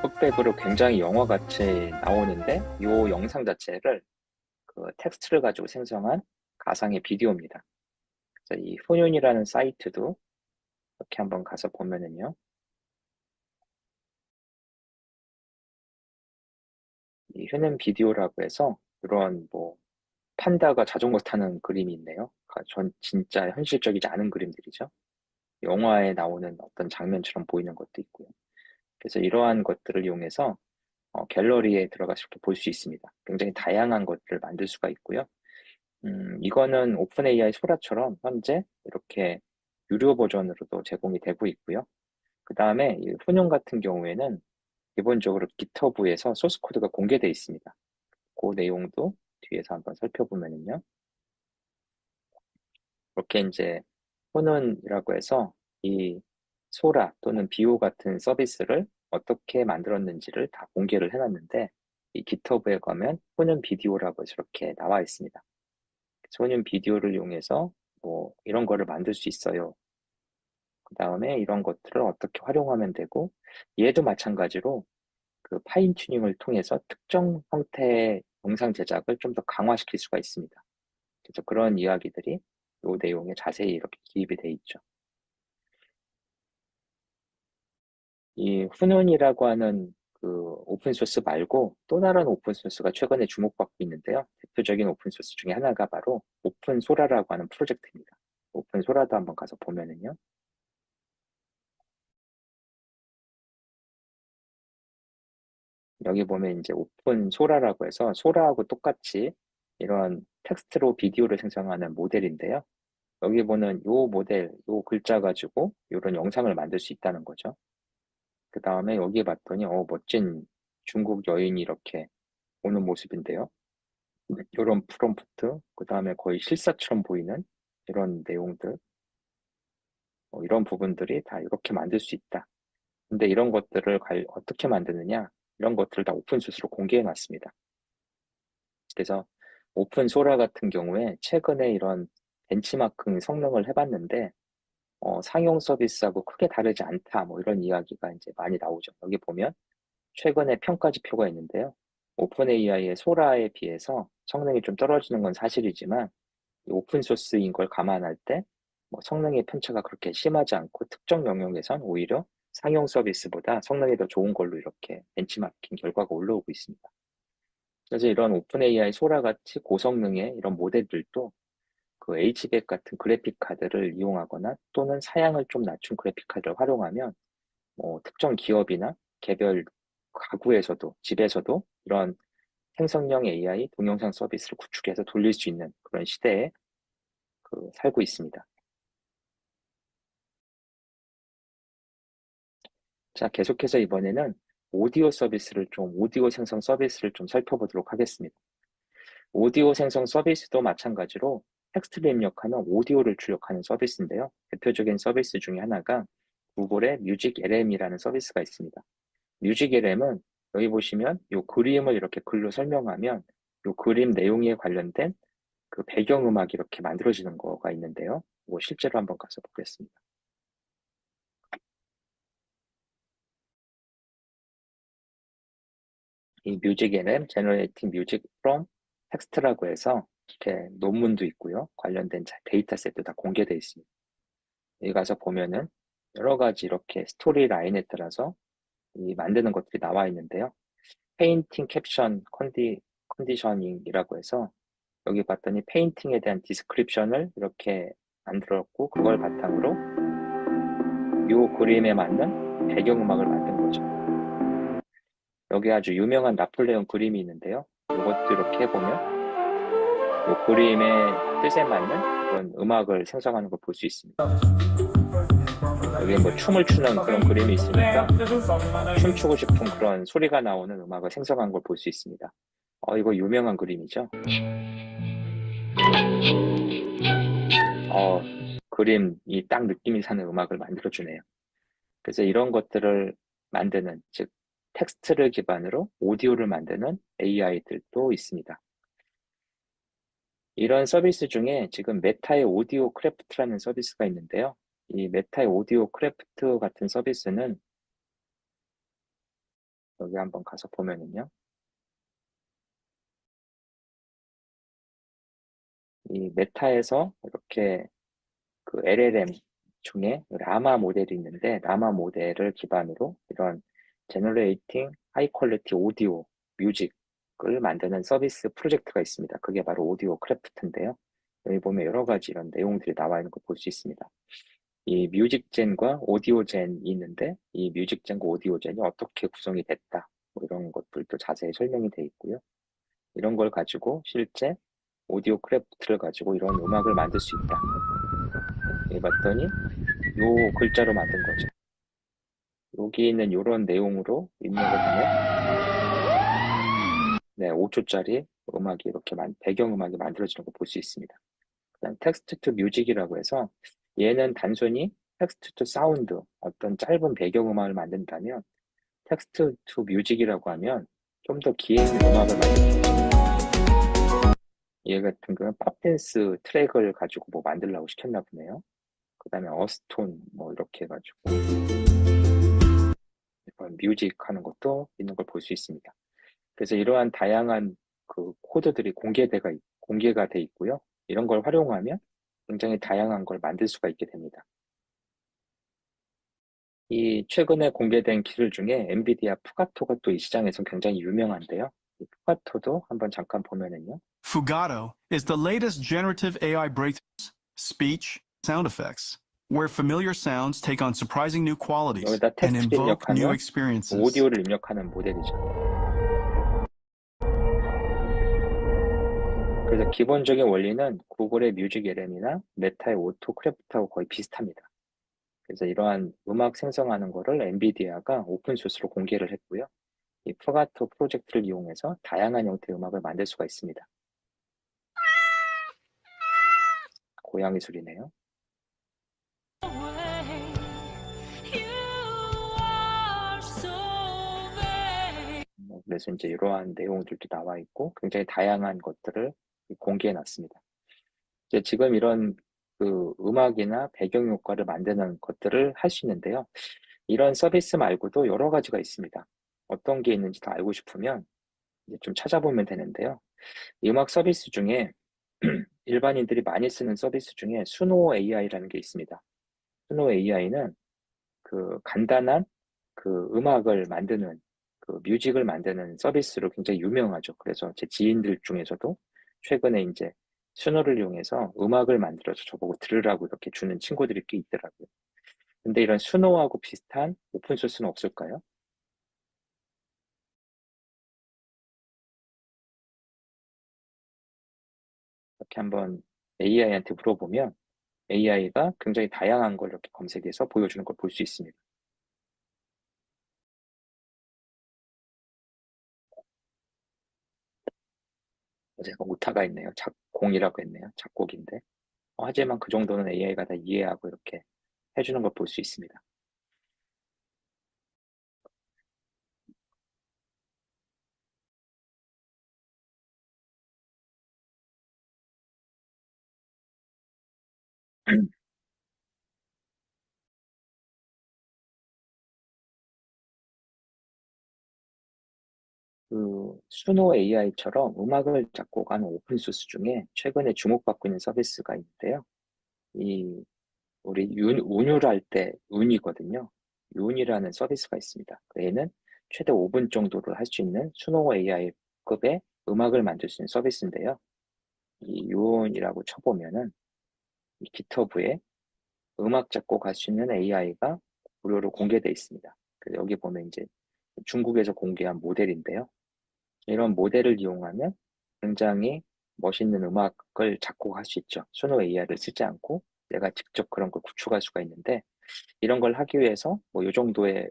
흑백으로 굉장히 영화같이 나오는데 이 영상 자체를 그 텍스트를 가지고 생성한 가상의 비디오입니다. 그래서 이 훈윤이라는 사이트도 이렇게 한번 가서 보면은요. 이 훈윤 비디오라고 해서 이런 뭐 판다가 자전거 타는 그림이 있네요. 전 진짜 현실적이지 않은 그림들이죠. 영화에 나오는 어떤 장면처럼 보이는 것도 있고요. 그래서 이러한 것들을 이용해서 갤러리에 들어가서 이렇게 볼 수 있습니다. 굉장히 다양한 것들을 만들 수가 있고요. 이거는 오픈 AI 소라처럼 현재 이렇게 유료 버전으로도 제공이 되고 있고요. 그 다음에 이 훈용 같은 경우에는 기본적으로 GitHub에서 소스 코드가 공개되어 있습니다. 그 내용도 뒤에서 한번 살펴보면요. 이렇게 이제 훈훈이라고 해서 이 소라 또는 비오 같은 서비스를 어떻게 만들었는지를 다 공개를 해놨는데 이 GitHub에 가면 훈훈 비디오라고 해서 이렇게 나와 있습니다. 훈훈 비디오를 이용해서 뭐 이런 거를 만들 수 있어요. 그 다음에 이런 것들을 어떻게 활용하면 되고 얘도 마찬가지로 그 파인 튜닝을 통해서 특정 형태의 영상 제작을 좀 더 강화시킬 수가 있습니다. 그래서 그런 이야기들이 이 내용에 자세히 이렇게 기입이 돼 있죠. 이 훈훈이라고 하는 그 오픈소스 말고 또 다른 오픈소스가 최근에 주목받고 있는데요. 대표적인 오픈소스 중에 하나가 바로 오픈소라라고 하는 프로젝트입니다. 오픈소라도 한번 가서 보면은요. 여기 보면 이제 오픈소라라고 해서 소라하고 똑같이 이런 텍스트로 비디오를 생성하는 모델인데요. 여기 보는 요 모델, 요 글자 가지고 이런 영상을 만들 수 있다는 거죠. 그 다음에 여기 봤더니 멋진 중국 여인이 이렇게 오는 모습인데요. 이런 프롬프트, 그 다음에 거의 실사처럼 보이는 이런 내용들, 이런 부분들이 다 이렇게 만들 수 있다. 근데 이런 것들을 어떻게 만드느냐? 이런 것들을 다 오픈소스로 공개해 놨습니다. 그래서 오픈소라 같은 경우에 최근에 이런 벤치마킹 성능을 해봤는데 상용 서비스하고 크게 다르지 않다, 뭐 이런 이야기가 이제 많이 나오죠. 여기 보면 최근에 평가 지표가 있는데요. 오픈 AI의 소라에 비해서 성능이 좀 떨어지는 건 사실이지만 오픈 소스인 걸 감안할 때 뭐 성능의 편차가 그렇게 심하지 않고 특정 영역에선 오히려 상용 서비스보다 성능이 더 좋은 걸로 이렇게 벤치마킹 결과가 올라오고 있습니다. 그래서 이런 오픈 AI 소라 같이 고성능의 이런 모델들도 그 H백 같은 그래픽 카드를 이용하거나 또는 사양을 좀 낮춘 그래픽 카드를 활용하면 뭐 특정 기업이나 개별 가구에서도 집에서도 이런 생성형 AI 동영상 서비스를 구축해서 돌릴 수 있는 그런 시대에 살고 있습니다. 자, 계속해서 이번에는 오디오 생성 서비스를 좀 살펴보도록 하겠습니다. 오디오 생성 서비스도 마찬가지로 텍스트를 입력하는 오디오를 출력하는 서비스인데요. 대표적인 서비스 중에 하나가 구글의 뮤직 LM이라는 서비스가 있습니다. 뮤직 LM은 여기 보시면 이 그림을 이렇게 글로 설명하면 이 그림 내용에 관련된 그 배경음악이 이렇게 만들어지는 거가 있는데요. 뭐 실제로 한번 가서 보겠습니다. 이 뮤직 LM, Generating Music from Text라고 해서 이렇게 논문도 있고요. 관련된 데이터셋도 다 공개되어 있습니다. 여기 가서 보면은 여러 가지 이렇게 스토리 라인에 따라서 이 만드는 것들이 나와 있는데요. 페인팅 캡션 컨디셔닝이라고 해서 여기 봤더니 페인팅에 대한 디스크립션을 이렇게 만들었고 그걸 바탕으로 이 그림에 맞는 배경음악을 만든 거죠. 여기 아주 유명한 나폴레옹 그림이 있는데요. 이것도 이렇게 해보면 이 그림의 뜻에 맞는 그런 음악을 생성하는 걸 볼 수 있습니다. 여기에 뭐 춤을 추는 그런 그림이 있으니까 춤추고 싶은 그런 소리가 나오는 음악을 생성한 걸 볼 수 있습니다. 이거 유명한 그림이죠. 그림이 딱 느낌이 사는 음악을 만들어주네요. 그래서 이런 것들을 만드는, 즉 텍스트를 기반으로 오디오를 만드는 AI들도 있습니다. 이런 서비스 중에 지금 메타의 오디오 크래프트라는 서비스가 있는데요. 이 메타의 오디오 크래프트 같은 서비스는 여기 한번 가서 보면은요. 이 메타에서 이렇게 그 LLM 중에 라마 모델이 있는데 라마 모델을 기반으로 이런 제너레이팅 하이 퀄리티 오디오 뮤직을 만드는 서비스 프로젝트가 있습니다. 그게 바로 오디오 크래프트인데요. 여기 보면 여러 가지 이런 내용들이 나와 있는 걸 볼 수 있습니다. 이 뮤직젠과 오디오젠이 있는데 이 뮤직젠과 오디오젠이 어떻게 구성이 됐다 뭐 이런 것들도 자세히 설명이 되어 있고요. 이런 걸 가지고 실제 오디오 크래프트를 가지고 이런 음악을 만들 수 있다. 여기 봤더니 요 글자로 만든 거죠. 여기 있는 이런 내용으로 입력을 하면 5초짜리 음악이 이렇게 배경음악이 만들어지는 걸 볼 수 있습니다. 그다음 텍스트 투 뮤직이라고 해서 얘는 단순히 텍스트 투 사운드 어떤 짧은 배경음악을 만든다면 텍스트 투 뮤직이라고 하면 좀 더 긴 음악을 만드는 거죠. 얘 같은 경우는 팝댄스 트랙을 가지고 뭐 만들려고 시켰나 보네요. 그 다음에 어스톤 뭐 이렇게 해가지고 이런 뮤직 하는 것도 있는 걸 볼 수 있습니다. 그래서 이러한 다양한 그 코드들이 공개가 돼 있고요. 이런 걸 활용하면 굉장히 다양한 걸 만들 수가 있게 됩니다. 이 최근에 공개된 기술 중에 엔비디아 푸가토가 또 이 시장에서 굉장히 유명한데요. 이 푸가토도 한번 잠깐 보면은요. Fugato is the latest generative AI breakthroughs, speech, sound effects, where familiar sounds take on surprising new qualities 여기다 and 텍스트를 invoke new 입력하면 experiences. 오디오를 입력하는 모델이죠. 그래서 기본적인 원리는 구글의 뮤직 LM이나 메타의 오토 크래프트하고 거의 비슷합니다. 그래서 이러한 음악 생성하는 거를 엔비디아가 오픈소스로 공개를 했고요. 이 푸가토 프로젝트를 이용해서 다양한 형태의 음악을 만들 수가 있습니다. 고양이 소리네요. 그래서 이제 이러한 내용들도 나와 있고 굉장히 다양한 것들을 공개해 놨습니다. 이제 지금 이런 그 음악이나 배경 효과를 만드는 것들을 할 수 있는데요. 이런 서비스 말고도 여러 가지가 있습니다. 어떤 게 있는지 더 알고 싶으면 이제 좀 찾아보면 되는데요. 이 음악 서비스 중에 일반인들이 많이 쓰는 서비스 중에 수노 AI라는 게 있습니다. 수노 AI는 그 간단한 그 음악을 만드는 그 뮤직을 만드는 서비스로 굉장히 유명하죠. 그래서 제 지인들 중에서도 최근에 이제 수노를 이용해서 음악을 만들어서 저보고 들으라고 이렇게 주는 친구들이 꽤 있더라고요. 근데 이런 수노하고 비슷한 오픈소스는 없을까요? 이렇게 한번 AI한테 물어보면 AI가 굉장히 다양한 걸 이렇게 검색해서 보여주는 걸 볼 수 있습니다. 제가 오타가 있네요. 작공이라고 했네요. 작곡인데. 하지만 그 정도는 AI가 다 이해하고 이렇게 해주는 걸 볼 수 있습니다. 그 수노 AI처럼 음악을 작곡하는 오픈소스 중에 최근에 주목받고 있는 서비스가 있는데요. 이 우리 운율할 때 운이거든요. 윤이라는 서비스가 있습니다. 얘는 최대 5분 정도를 할 수 있는 수노 AI급의 음악을 만들 수 있는 서비스인데요. 이 윤이라고 쳐보면은 이 GitHub에 음악 작곡할 수 있는 AI가 무료로 공개되어 있습니다. 그래서 여기 보면 이제 중국에서 공개한 모델인데요. 이런 모델을 이용하면 굉장히 멋있는 음악을 작곡할 수 있죠. 수노 AI를 쓰지 않고 내가 직접 그런 걸 구축할 수가 있는데 이런 걸 하기 위해서 뭐 이 정도의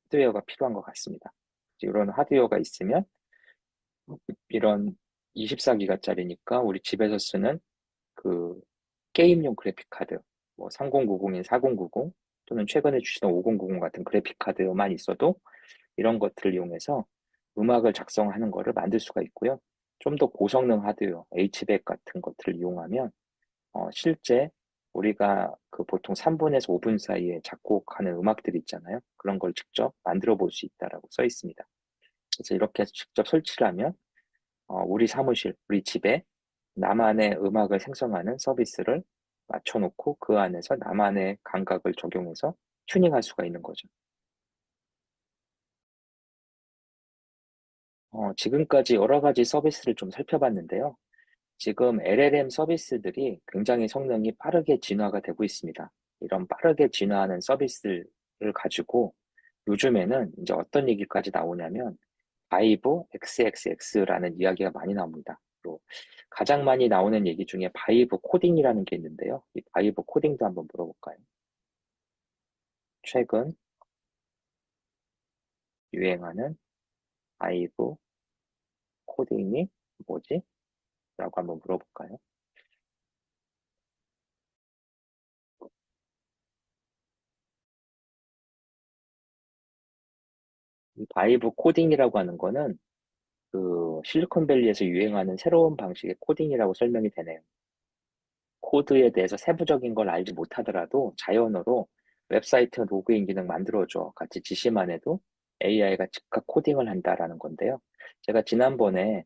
하드웨어가 필요한 것 같습니다. 이런 하드웨어가 있으면 이런 24기가짜리니까 우리 집에서 쓰는 그 게임용 그래픽 카드, 뭐 3090인 4090 또는 최근에 주시던 5090 같은 그래픽 카드만 있어도 이런 것들을 이용해서 음악을 작성하는 거를 만들 수가 있고요. 좀 더 고성능 하드웨어, H백 같은 것들을 이용하면 실제 우리가 그 보통 3분에서 5분 사이에 작곡하는 음악들이 있잖아요. 그런 걸 직접 만들어 볼 수 있다라고 써 있습니다. 그래서 이렇게 해서 직접 설치를 하면 우리 사무실, 우리 집에 나만의 음악을 생성하는 서비스를 맞춰놓고 그 안에서 나만의 감각을 적용해서 튜닝할 수가 있는 거죠. 지금까지 여러 가지 서비스를 좀 살펴봤는데요. 지금 LLM 서비스들이 굉장히 성능이 빠르게 진화가 되고 있습니다. 이런 빠르게 진화하는 서비스를 가지고 요즘에는 이제 어떤 얘기까지 나오냐면 바이브 XXX라는 이야기가 많이 나옵니다. 또 가장 많이 나오는 얘기 중에 바이브 코딩이라는 게 있는데요. 이 바이브 코딩도 한번 물어볼까요? 최근 유행하는 바이브 코딩이 뭐지? 라고 한번 물어볼까요? 이 바이브 코딩이라고 하는 거는 그 실리콘밸리에서 유행하는 새로운 방식의 코딩이라고 설명이 되네요. 코드에 대해서 세부적인 걸 알지 못하더라도 자연어로 웹사이트 로그인 기능 만들어줘 같이 지시만 해도 AI가 즉각 코딩을 한다라는 건데요. 제가 지난번에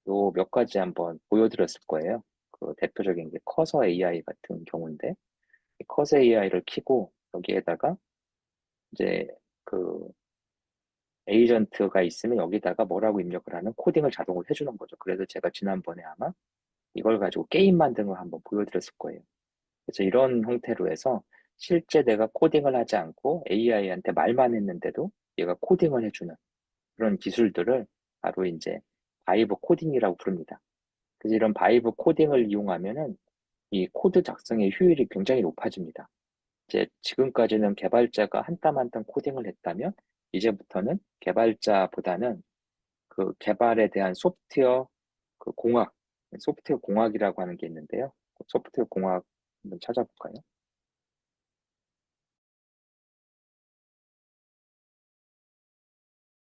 요 몇 가지 한번 보여드렸을 거예요. 그 대표적인 게 커서 AI 같은 경우인데 이 커서 AI를 키고 여기에다가 이제 그 에이전트가 있으면 여기다가 뭐라고 입력을 하면 코딩을 자동으로 해주는 거죠. 그래서 제가 지난번에 아마 이걸 가지고 게임 만드는 걸 한번 보여드렸을 거예요. 그래서 이런 형태로 해서 실제 내가 코딩을 하지 않고 AI한테 말만 했는데도 얘가 코딩을 해주는 그런 기술들을 바로 이제 바이브 코딩이라고 부릅니다. 그래서 이런 바이브 코딩을 이용하면은 이 코드 작성의 효율이 굉장히 높아집니다. 이제 지금까지는 개발자가 한 땀 한 땀 코딩을 했다면 이제부터는 개발자보다는 그 개발에 대한 소프트웨어 그 공학, 소프트웨어 공학이라고 하는 게 있는데요. 그 소프트웨어 공학 한번 찾아볼까요?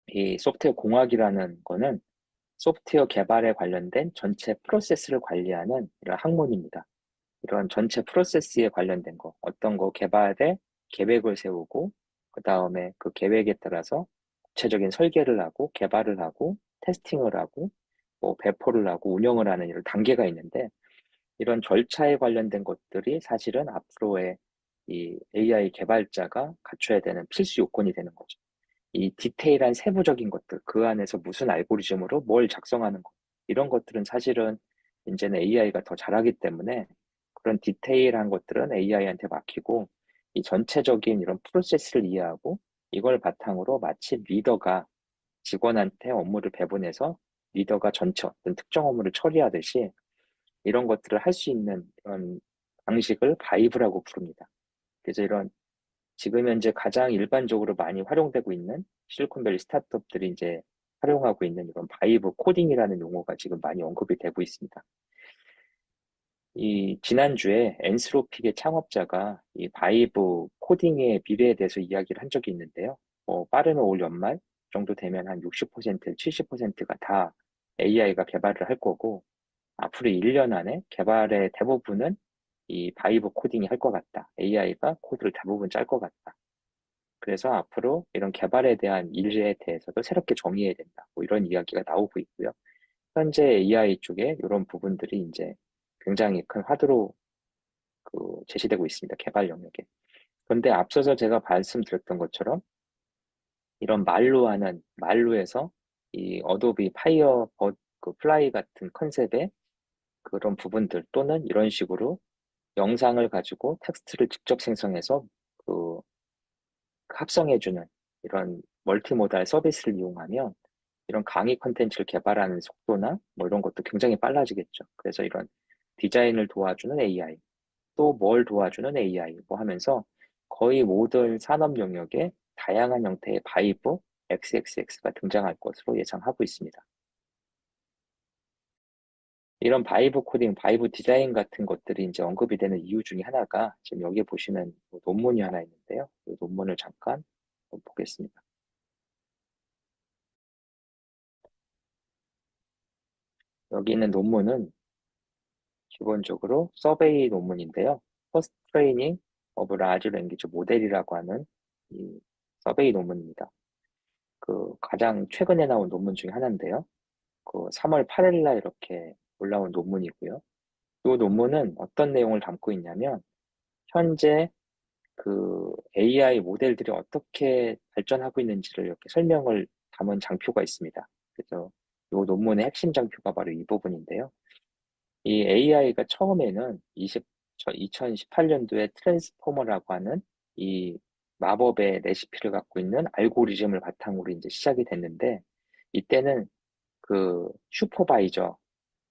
이 소프트웨어 공학이라는 거는 소프트웨어 개발에 관련된 전체 프로세스를 관리하는 이런 학문입니다. 이런 전체 프로세스에 관련된 거, 어떤 거 개발에 계획을 세우고, 그 다음에 그 계획에 따라서 구체적인 설계를 하고, 개발을 하고, 테스팅을 하고, 뭐 배포를 하고, 운영을 하는 이런 단계가 있는데, 이런 절차에 관련된 것들이 사실은 앞으로의 이 AI 개발자가 갖춰야 되는 필수 요건이 되는 거죠. 이 디테일한 세부적인 것들, 그 안에서 무슨 알고리즘으로 뭘 작성하는 것, 이런 것들은 사실은 이제는 AI가 더 잘하기 때문에 그런 디테일한 것들은 AI한테 맡기고 이 전체적인 이런 프로세스를 이해하고 이걸 바탕으로 마치 리더가 직원한테 업무를 배분해서 리더가 전체 어떤 특정 업무를 처리하듯이 이런 것들을 할 수 있는 이런 방식을 바이브라고 부릅니다. 그래서 이런 지금 현재 가장 일반적으로 많이 활용되고 있는 실리콘밸리 스타트업들이 이제 활용하고 있는 이런 바이브 코딩이라는 용어가 지금 많이 언급이 되고 있습니다. 이 지난주에 엔스로픽의 창업자가 이 바이브 코딩의 미래에 대해서 이야기를 한 적이 있는데요. 빠르면 올 연말 정도 되면 한 60%, 70%가 다 AI가 개발을 할 거고 앞으로 1년 안에 개발의 대부분은 이 바이브 코딩이 할 것 같다. AI가 코드를 대부분 짤 것 같다. 그래서 앞으로 이런 개발에 대한 일에 대해서도 새롭게 정의해야 된다. 뭐 이런 이야기가 나오고 있고요. 현재 AI 쪽에 이런 부분들이 이제 굉장히 큰 화두로 제시되고 있습니다. 개발 영역에. 그런데 앞서서 제가 말씀드렸던 것처럼 이런 말로에서 이 어도비 파이어버드 플라이 같은 컨셉의 그런 부분들 또는 이런 식으로 영상을 가지고 텍스트를 직접 생성해서 그 합성해주는 이런 멀티모달 서비스를 이용하면 이런 강의 컨텐츠를 개발하는 속도나 뭐 이런 것도 굉장히 빨라지겠죠. 그래서 이런 디자인을 도와주는 AI, 또 뭘 도와주는 AI 뭐 하면서 거의 모든 산업 영역에 다양한 형태의 바이브 XXX가 등장할 것으로 예상하고 있습니다. 이런 바이브 코딩, 바이브 디자인 같은 것들이 이제 언급이 되는 이유 중에 하나가 지금 여기 보시는 논문이 하나 있는데요. 이 논문을 잠깐 보겠습니다. 여기 있는 논문은 기본적으로 서베이 논문인데요. First Training of Large Language Model이라고 하는 이 서베이 논문입니다. 그 가장 최근에 나온 논문 중에 하나인데요. 그 3월 8일 날 이렇게 올라온 논문이고요. 이 논문은 어떤 내용을 담고 있냐면 현재 그 AI 모델들이 어떻게 발전하고 있는지를 이렇게 설명을 담은 장표가 있습니다. 그래서 이 논문의 핵심 장표가 바로 이 부분인데요. 이 AI가 처음에는 2018년도에 트랜스포머라고 하는 이 마법의 레시피를 갖고 있는 알고리즘을 바탕으로 이제 시작이 됐는데, 이때는 그 슈퍼바이저,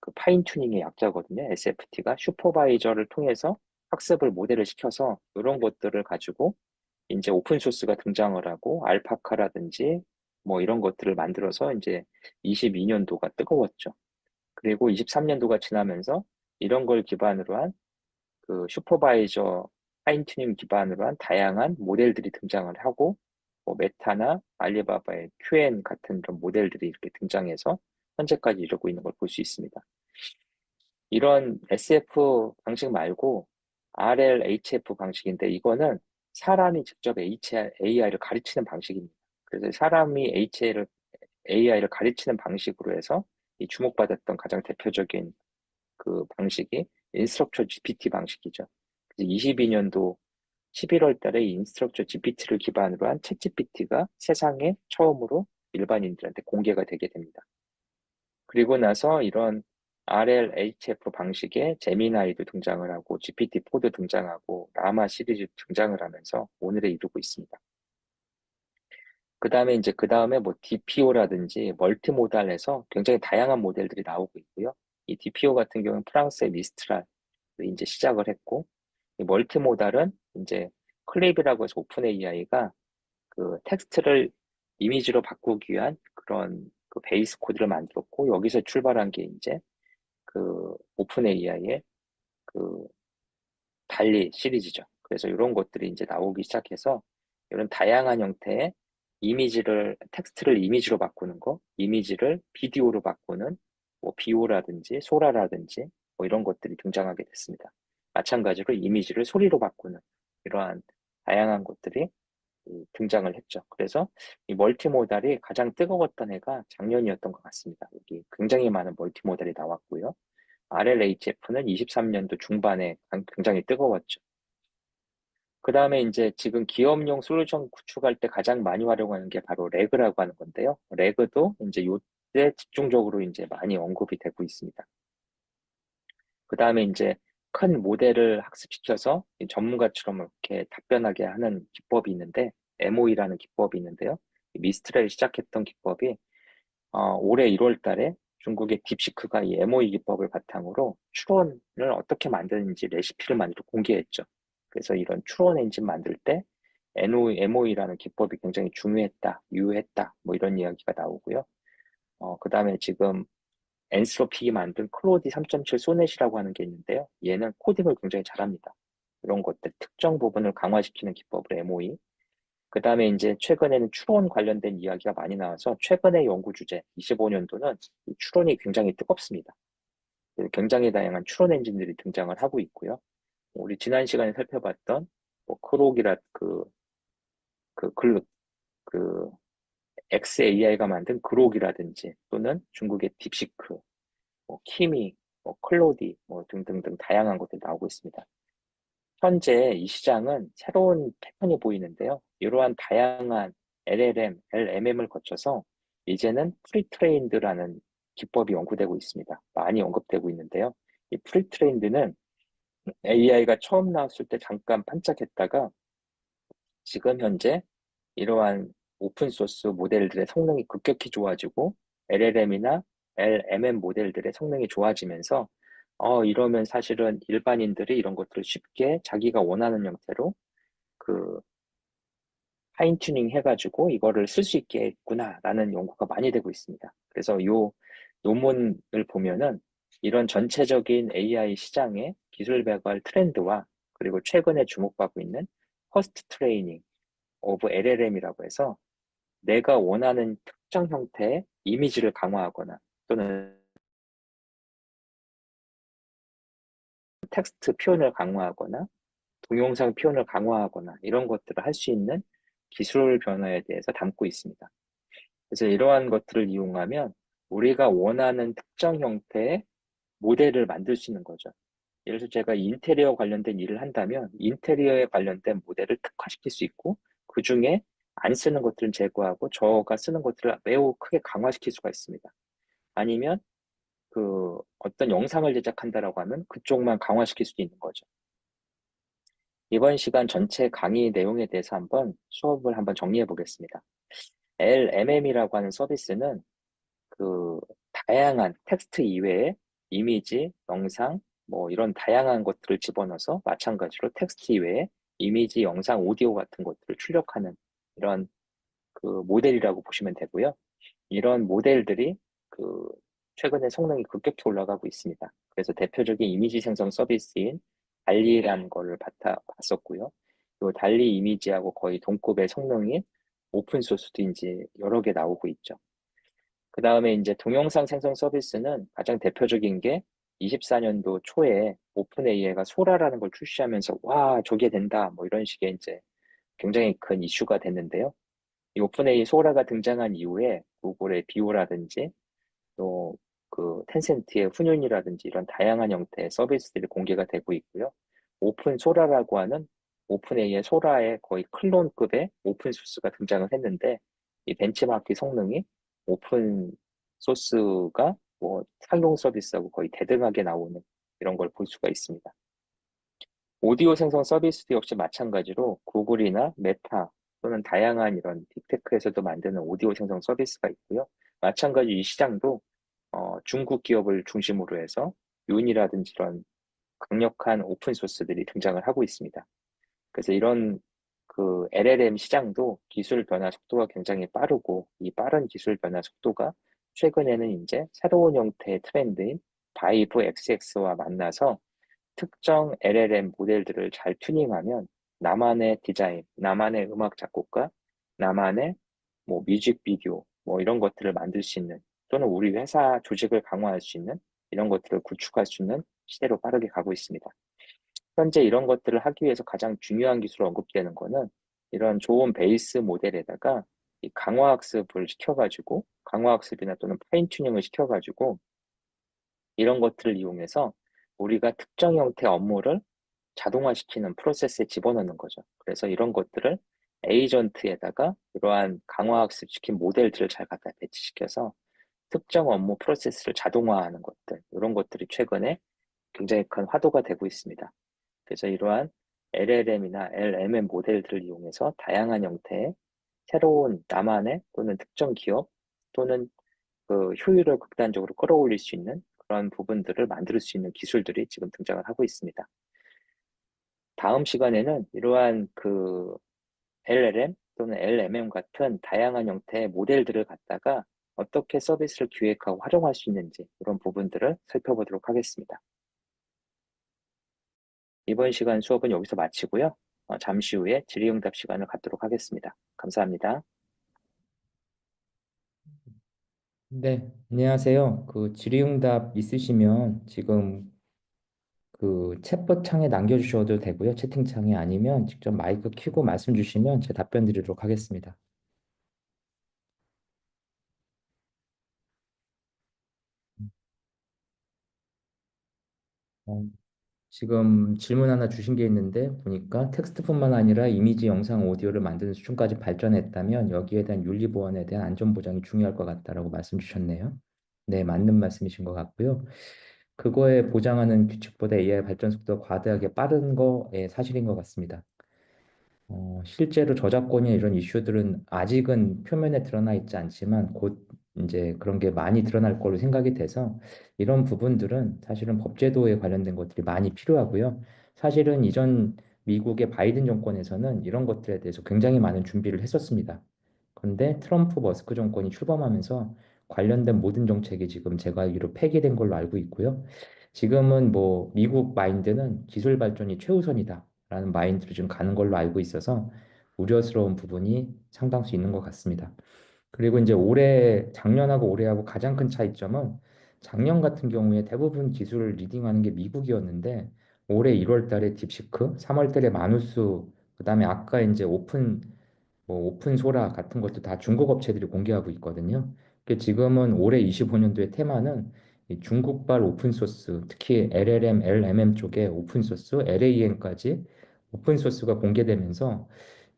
그 파인 튜닝의 약자거든요. SFT가 슈퍼바이저를 통해서 학습을 모델을 시켜서 이런 것들을 가지고 이제 오픈 소스가 등장을 하고 알파카라든지 뭐 이런 것들을 만들어서 이제 22년도가 뜨거웠죠. 그리고 23년도가 지나면서 이런 걸 기반으로 한 그 슈퍼바이저 파인튜닝 기반으로 한 다양한 모델들이 등장을 하고 뭐 메타나 알리바바의 QN 같은 그런 모델들이 이렇게 등장해서 현재까지 이르고 있는 걸 볼 수 있습니다. 이런 SF 방식 말고 RLHF 방식인데 이거는 사람이 직접 AI를 가르치는 방식입니다. 그래서 사람이 AI를 가르치는 방식으로 해서 이 주목받았던 가장 대표적인 그 방식이 인스트럭처 GPT 방식이죠. 22년도 11월 달에 이 인스트럭처 GPT를 기반으로 한 챗GPT가 세상에 처음으로 일반인들한테 공개가 되게 됩니다. 그리고 나서 이런 RLHF 방식의 제미나이도 등장을 하고 GPT-4도 등장하고 라마 시리즈 등장을 하면서 오늘에 이르고 있습니다. 그 다음에 뭐 DPO라든지 멀티모달에서 굉장히 다양한 모델들이 나오고 있고요. 이 DPO 같은 경우는 프랑스의 미스트랄 이제 시작을 했고, 이 멀티모달은 이제 클립이라고 해서 오픈 AI가 그 텍스트를 이미지로 바꾸기 위한 그런 그 베이스 코드를 만들었고, 여기서 출발한 게 이제 그 오픈 AI의 그 달리 시리즈죠. 그래서 이런 것들이 이제 나오기 시작해서 이런 다양한 형태의 텍스트를 이미지로 바꾸는 거, 이미지를 비디오로 바꾸는 뭐 비오라든지 소라라든지 뭐 이런 것들이 등장하게 됐습니다. 마찬가지로 이미지를 소리로 바꾸는 이러한 다양한 것들이 등장을 했죠. 그래서 이 멀티모달이 가장 뜨거웠던 해가 작년이었던 것 같습니다. 여기 굉장히 많은 멀티모달이 나왔고요. RLHF는 23년도 중반에 굉장히 뜨거웠죠. 그 다음에 이제 지금 기업용 솔루션 구축할 때 가장 많이 활용하는 게 바로 레그라고 하는 건데요. 레그도 이제 요때 집중적으로 이제 많이 언급이 되고 있습니다. 그 다음에 이제 큰 모델을 학습시켜서 전문가처럼 이렇게 답변하게 하는 기법이 있는데, MOE라는 기법이 있는데요. 미스트랄 시작했던 기법이 올해 1월 달에 중국의 딥시크가 이 MOE 기법을 바탕으로 추론을 어떻게 만드는지 레시피를 만들어 공개했죠. 그래서 이런 추론 엔진 만들 때 MOE라는 기법이 굉장히 중요했다, 유효했다, 뭐 이런 이야기가 나오고요. 그 다음에 지금 엔스로픽이 만든 클로디 3.7 소넷이라고 하는 게 있는데요. 얘는 코딩을 굉장히 잘합니다. 이런 것들, 특정 부분을 강화시키는 기법으로 MOE. 그 다음에 이제 최근에는 추론 관련된 이야기가 많이 나와서 최근의 연구 주제 25년도는 추론이 굉장히 뜨겁습니다. 굉장히 다양한 추론 엔진들이 등장을 하고 있고요. 우리 지난 시간에 살펴봤던 뭐 크록이라 그 XAI가 만든 그록이라든지 또는 중국의 딥시크, 뭐 키미, 뭐 클로디, 뭐 등등등 다양한 것들이 나오고 있습니다. 현재 이 시장은 새로운 패턴이 보이는데요. 이러한 다양한 LLM, LMM을 거쳐서 이제는 프리트레인드라는 기법이 연구되고 있습니다. 많이 언급되고 있는데요. 이 프리트레인드는 AI가 처음 나왔을 때 잠깐 반짝했다가 지금 현재 이러한 오픈소스 모델들의 성능이 급격히 좋아지고 LLM이나 LMM 모델들의 성능이 좋아지면서 이러면 사실은 일반인들이 이런 것들을 쉽게 자기가 원하는 형태로 그 파인 튜닝 해가지고 이거를 쓸 수 있겠구나라는 연구가 많이 되고 있습니다. 그래서 요 논문을 보면은 이런 전체적인 AI 시장의 기술 발달 트렌드와 그리고 최근에 주목받고 있는 퍼스트 트레이닝 오브 LLM이라고 해서 내가 원하는 특정 형태의 이미지를 강화하거나 또는 텍스트 표현을 강화하거나 동영상 표현을 강화하거나 이런 것들을 할 수 있는 기술 변화에 대해서 담고 있습니다. 그래서 이러한 것들을 이용하면 우리가 원하는 특정 형태의 모델을 만들 수 있는 거죠. 예를 들어서 제가 인테리어 관련된 일을 한다면 인테리어에 관련된 모델을 특화시킬 수 있고 그 중에 안 쓰는 것들은 제거하고 저가 쓰는 것들을 매우 크게 강화시킬 수가 있습니다. 아니면 그 어떤 영상을 제작한다라고 하면 그쪽만 강화시킬 수도 있는 거죠. 이번 시간 전체 강의 내용에 대해서 한번 수업을 한번 정리해 보겠습니다. LMM이라고 하는 서비스는 그 다양한 텍스트 이외에 이미지, 영상, 뭐 이런 다양한 것들을 집어넣어서 마찬가지로 텍스트 이외에 이미지, 영상, 오디오 같은 것들을 출력하는 이런 그 모델이라고 보시면 되고요. 이런 모델들이 그 최근에 성능이 급격히 올라가고 있습니다. 그래서 대표적인 이미지 생성 서비스인 달리라는 거를 봤었고요. 이 달리 이미지하고 거의 동급의 성능인 오픈 소스도 이제 여러 개 나오고 있죠. 그 다음에 이제 동영상 생성 서비스는 가장 대표적인 게 24년도 초에 오픈 AI가 소라라는 걸 출시하면서 와, 저게 된다. 뭐 이런 식의 이제 굉장히 큰 이슈가 됐는데요. 이 오픈 AI 소라가 등장한 이후에 구글의 비오라든지 또 그 텐센트의 훈윤이라든지 이런 다양한 형태의 서비스들이 공개가 되고 있고요. 오픈 소라라고 하는 오픈 AI의 소라의 거의 클론급의 오픈 소스가 등장을 했는데 이 벤치마크 성능이 오픈 소스가 뭐 상용 서비스하고 거의 대등하게 나오는 이런 걸 볼 수가 있습니다. 오디오 생성 서비스도 역시 마찬가지로 구글이나 메타 또는 다양한 이런 빅테크에서도 만드는 오디오 생성 서비스가 있고요. 마찬가지 이 시장도 중국 기업을 중심으로 해서 윤이라든지 이런 강력한 오픈 소스들이 등장을 하고 있습니다. 그래서 이런 그 LLM 시장도 기술 변화 속도가 굉장히 빠르고 이 빠른 기술 변화 속도가 최근에는 이제 새로운 형태의 트렌드인 바이브 XX와 만나서 특정 LLM 모델들을 잘 튜닝하면 나만의 디자인, 나만의 음악 작곡가, 나만의 뭐 뮤직비디오 뭐 이런 것들을 만들 수 있는 또는 우리 회사 조직을 강화할 수 있는 이런 것들을 구축할 수 있는 시대로 빠르게 가고 있습니다. 현재 이런 것들을 하기 위해서 가장 중요한 기술로 언급되는 거는 이런 좋은 베이스 모델에다가 이 강화학습을 시켜가지고 강화학습이나 또는 파인 튜닝을 시켜가지고 이런 것들을 이용해서 우리가 특정 형태의 업무를 자동화시키는 프로세스에 집어넣는 거죠. 그래서 이런 것들을 에이전트에다가 이러한 강화학습시킨 모델들을 잘 갖다 배치시켜서 특정 업무 프로세스를 자동화하는 것들, 이런 것들이 최근에 굉장히 큰 화두가 되고 있습니다. 그래서 이러한 LLM이나 LMM 모델들을 이용해서 다양한 형태의 새로운 나만의 또는 특정 기업 또는 그 효율을 극단적으로 끌어올릴 수 있는 그런 부분들을 만들 수 있는 기술들이 지금 등장을 하고 있습니다. 다음 시간에는 이러한 그 LLM 또는 LMM 같은 다양한 형태의 모델들을 갖다가 어떻게 서비스를 기획하고 활용할 수 있는지 이런 부분들을 살펴보도록 하겠습니다. 이번 시간 수업은 여기서 마치고요. 잠시 후에 질의응답 시간을 갖도록 하겠습니다. 감사합니다. 네, 안녕하세요. 그 질의응답 있으시면 지금 그 챗봇 창에 남겨주셔도 되고요. 채팅창에 아니면 직접 마이크 켜고 말씀 주시면 제 답변 드리도록 하겠습니다. 어, 지금 질문 하나 주신 게 있는데 보니까 텍스트뿐만 아니라 이미지, 영상, 오디오를 만드는 수준까지 발전했다면 여기에 대한 윤리 보안에 대한 안전 보장이 중요할 것 같다라고 말씀 주셨네요. 네, 맞는 말씀이신 것 같고요. 그거에 보장하는 규칙보다 AI 발전 속도가 과다하게 빠른 거에 사실인 것 같습니다. 실제로 저작권이나 이런 이슈들은 아직은 표면에 드러나 있지 않지만 곧 이제 그런 게 많이 드러날 걸로 생각이 돼서 이런 부분들은 사실은 법제도에 관련된 것들이 많이 필요하고요. 사실은 이전 미국의 바이든 정권에서는 이런 것들에 대해서 굉장히 많은 준비를 했었습니다. 그런데 트럼프 머스크 정권이 출범하면서 관련된 모든 정책이 지금 제가 알기로 폐기된 걸로 알고 있고요. 지금은 뭐 미국 마인드는 기술 발전이 최우선이다라는 마인드로 지금 가는 걸로 알고 있어서 우려스러운 부분이 상당수 있는 것 같습니다. 그리고 이제 작년하고 올해하고 가장 큰 차이점은 작년 같은 경우에 대부분 기술을 리딩하는 게 미국이었는데 올해 1월 달에 딥시크, 3월 달에 마누스, 그다음에 아까 이제 오픈 소라 같은 것도 다 중국 업체들이 공개하고 있거든요. 지금은 올해 25년도의 테마는 이 중국발 오픈 소스, 특히 LLM, LMM 쪽에 오픈 소스, LAM까지 오픈 소스가 공개되면서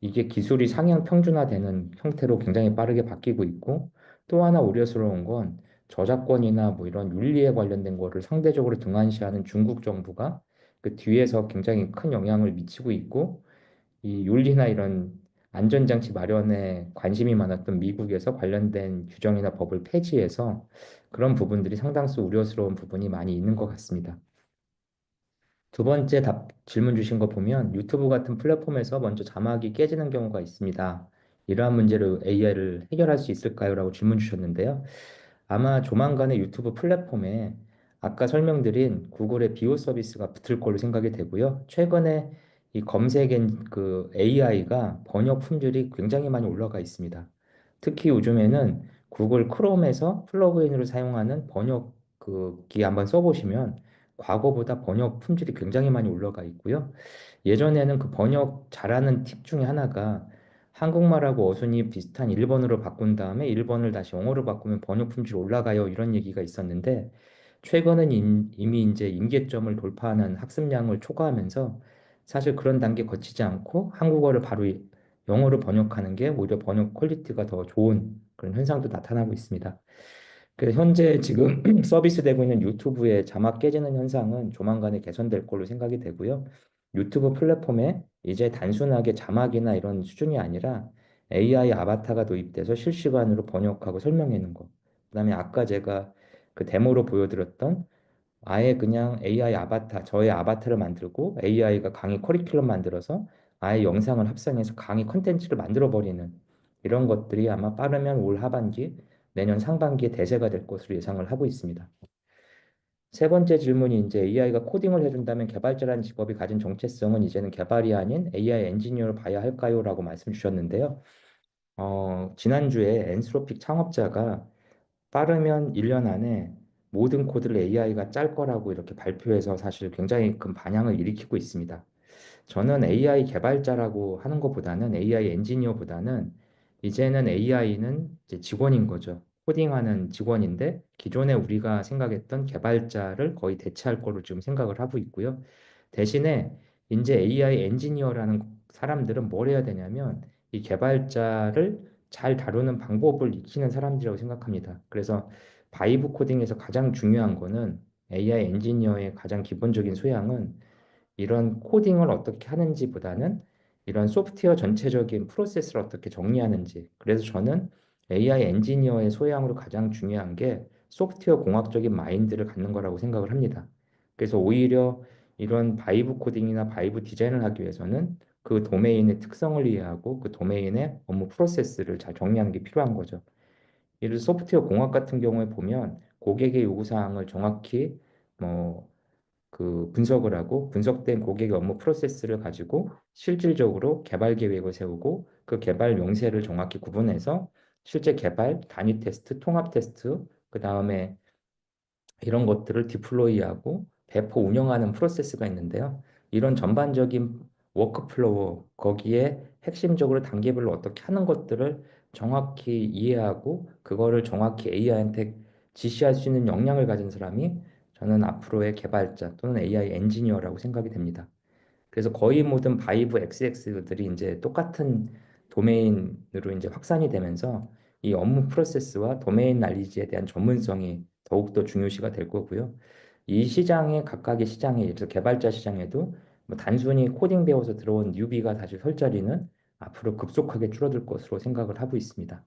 이게 기술이 상향 평준화되는 형태로 굉장히 빠르게 바뀌고 있고 또 하나 우려스러운 건 저작권이나 뭐 이런 윤리에 관련된 거를 상대적으로 등한시하는 중국 정부가 그 뒤에서 굉장히 큰 영향을 미치고 있고 이 윤리나 이런 안전장치 마련에 관심이 많았던 미국에서 관련된 규정이나 법을 폐지해서 그런 부분들이 상당수 우려스러운 부분이 많이 있는 것 같습니다. 두 번째 질문 주신 거 보면 유튜브 같은 플랫폼에서 먼저 자막이 깨지는 경우가 있습니다. 이러한 문제를 AI를 해결할 수 있을까요? 라고 질문 주셨는데요. 아마 조만간에 유튜브 플랫폼에 아까 설명드린 구글의 비오 서비스가 붙을 걸로 생각이 되고요. 최근에 이 검색엔 그 AI가 번역 품질이 굉장히 많이 올라가 있습니다. 특히 요즘에는 구글 크롬에서 플러그인으로 사용하는 번역기 한번 써보시면 과거보다 번역 품질이 굉장히 많이 올라가 있고요. 예전에는 그 번역 잘하는 팁 중에 하나가 한국말하고 어순이 비슷한 일본어로 바꾼 다음에 일본을 다시 영어로 바꾸면 번역 품질 올라가요. 이런 얘기가 있었는데 최근은 이미 이제 임계점을 돌파하는 학습량을 초과하면서 사실 그런 단계 거치지 않고 한국어를 바로 영어로 번역하는 게 오히려 번역 퀄리티가 더 좋은 그런 현상도 나타나고 있습니다. 그래서 현재 지금 서비스되고 있는 유튜브의 자막 깨지는 현상은 조만간에 개선될 걸로 생각이 되고요. 유튜브 플랫폼에 이제 단순하게 자막이나 이런 수준이 아니라 AI 아바타가 도입돼서 실시간으로 번역하고 설명하는 거. 그다음에 아까 제가 그 데모로 보여드렸던 아예 그냥 AI 아바타, 저의 아바타를 만들고 AI가 강의 커리큘럼 만들어서 아예 영상을 합성해서 강의 컨텐츠를 만들어 버리는 이런 것들이 아마 빠르면 올 하반기, 내년 상반기에 대세가 될 것으로 예상을 하고 있습니다. 세 번째 질문이 이제 AI가 코딩을 해준다면 개발자라는 직업이 가진 정체성은 이제는 개발이 아닌 AI 엔지니어를 봐야 할까요? 라고 말씀 주셨는데요. 지난주에 엔스로픽 창업자가 빠르면 1년 안에 모든 코드를 AI가 짤 거라고 이렇게 발표해서 사실 굉장히 큰 반향을 일으키고 있습니다. 저는 AI 개발자라고 하는 것보다는 AI 엔지니어보다는 이제는 AI는 이제 직원인 거죠. 코딩하는 직원인데 기존에 우리가 생각했던 개발자를 거의 대체할 거로 지금 생각을 하고 있고요. 대신에 이제 AI 엔지니어라는 사람들은 뭘 해야 되냐면 이 개발자를 잘 다루는 방법을 익히는 사람들이라고 생각합니다. 그래서 바이브 코딩에서 가장 중요한 거는 AI 엔지니어의 가장 기본적인 소양은 이런 코딩을 어떻게 하는지보다는 이런 소프트웨어 전체적인 프로세스를 어떻게 정리하는지. 그래서 저는 AI 엔지니어의 소양으로 가장 중요한 게 소프트웨어 공학적인 마인드를 갖는 거라고 생각을 합니다. 그래서 오히려 이런 바이브 코딩이나 바이브 디자인을 하기 위해서는 그 도메인의 특성을 이해하고 그 도메인의 업무 프로세스를 잘 정리하는 게 필요한 거죠. 예를 들어 소프트웨어 공학 같은 경우에 보면 고객의 요구사항을 정확히 뭐 분석을 하고 분석된 고객의 업무 프로세스를 가지고 실질적으로 개발 계획을 세우고 그 개발 명세를 정확히 구분해서 실제 개발, 단위 테스트, 통합 테스트, 그 다음에 이런 것들을 디플로이하고 배포 운영하는 프로세스가 있는데요. 이런 전반적인 워크플로우, 거기에 핵심적으로 단계별로 어떻게 하는 것들을 정확히 이해하고 그거를 정확히 AI한테 지시할 수 있는 역량을 가진 사람이 저는 앞으로의 개발자 또는 AI 엔지니어라고 생각이 됩니다. 그래서 거의 모든 바이브 XX들이 이제 똑같은 도메인으로 이제 확산이 되면서 이 업무 프로세스와 도메인 날리지에 대한 전문성이 더욱더 중요시가 될 거고요. 이 시장에 각각의 시장에 예를 들어 개발자 시장에도 뭐 단순히 코딩 배워서 들어온 뉴비가 다시 설 자리는 앞으로 급속하게 줄어들 것으로 생각을 하고 있습니다.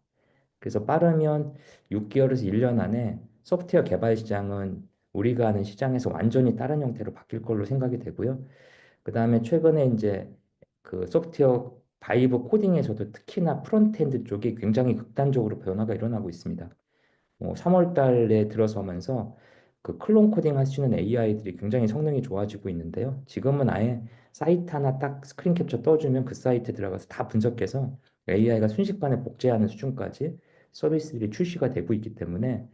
그래서 빠르면 6개월에서 1년 안에 소프트웨어 개발 시장은 우리가 아는 시장에서 완전히 다른 형태로 바뀔 걸로 생각이 되고요. 그다음에 최근에 이제 그 소프트웨어 바이브 코딩에서도 특히나 프론트엔드 쪽이 굉장히 극단적으로 변화가 일어나고 있습니다. 3월 달에 들어서면서 그 클론 코딩 할 수 있는 AI들이 굉장히 성능이 좋아지고 있는데요. 지금은 아예 사이트 하나 딱 스크린 캡처 떠주면 그 사이트 들어가서 다 분석해서 AI가 순식간에 복제하는 수준까지 서비스들이 출시가 되고 있기 때문에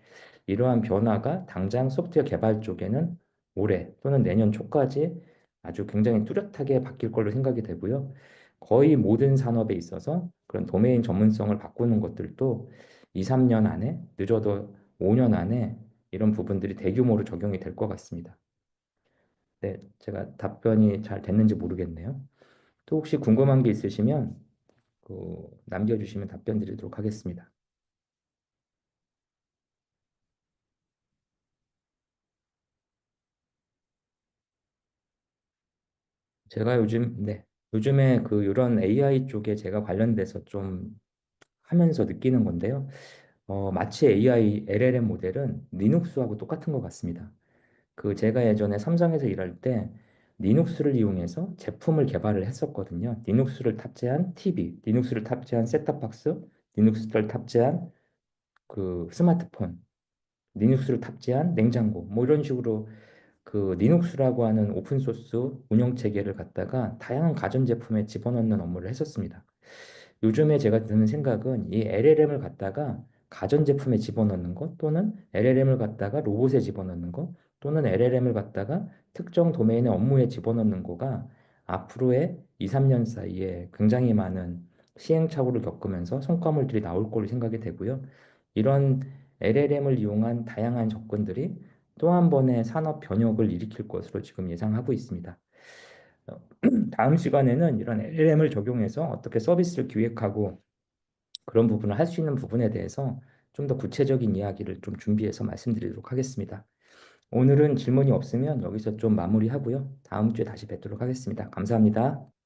이러한 변화가 당장 소프트웨어 개발 쪽에는 올해 또는 내년 초까지 아주 굉장히 뚜렷하게 바뀔 걸로 생각이 되고요. 거의 모든 산업에 있어서 그런 도메인 전문성을 바꾸는 것들도 2, 3년 안에 늦어도 5년 안에 이런 부분들이 대규모로 적용이 될 것 같습니다. 네, 제가 답변이 잘 됐는지 모르겠네요. 또 혹시 궁금한 게 있으시면 남겨주시면 답변 드리도록 하겠습니다. 제가 요즘에 이런 AI 쪽에 제가 관련돼서 좀 하면서 느끼는 건데요. 마치 AI LLM 모델은 리눅스하고 똑같은 것 같습니다. 제가 예전에 삼성에서 일할 때 리눅스를 이용해서 제품을 개발을 했었거든요. 리눅스를 탑재한 TV, 리눅스를 탑재한 셋탑박스, 리눅스를 탑재한 스마트폰, 리눅스를 탑재한 냉장고, 뭐 이런 식으로 리눅스라고 하는 오픈 소스 운영 체계를 갖다가 다양한 가전제품에 집어넣는 업무를 했었습니다. 요즘에 제가 드는 생각은 이 LLM을 갖다가 가전제품에 집어넣는 것 또는 LLM을 갖다가 로봇에 집어넣는 것 또는 LLM을 갖다가 특정 도메인의 업무에 집어넣는 거가 앞으로의 2, 3년 사이에 굉장히 많은 시행착오를 겪으면서 성과물들이 나올 걸로 생각이 되고요. 이런 LLM을 이용한 다양한 접근들이 또 한 번의 산업 변혁을 일으킬 것으로 지금 예상하고 있습니다. 다음 시간에는 이런 LLM을 적용해서 어떻게 서비스를 기획하고 그런 부분을 할 수 있는 부분에 대해서 좀 더 구체적인 이야기를 좀 준비해서 말씀드리도록 하겠습니다. 오늘은 질문이 없으면 여기서 좀 마무리하고요. 다음 주에 다시 뵙도록 하겠습니다. 감사합니다.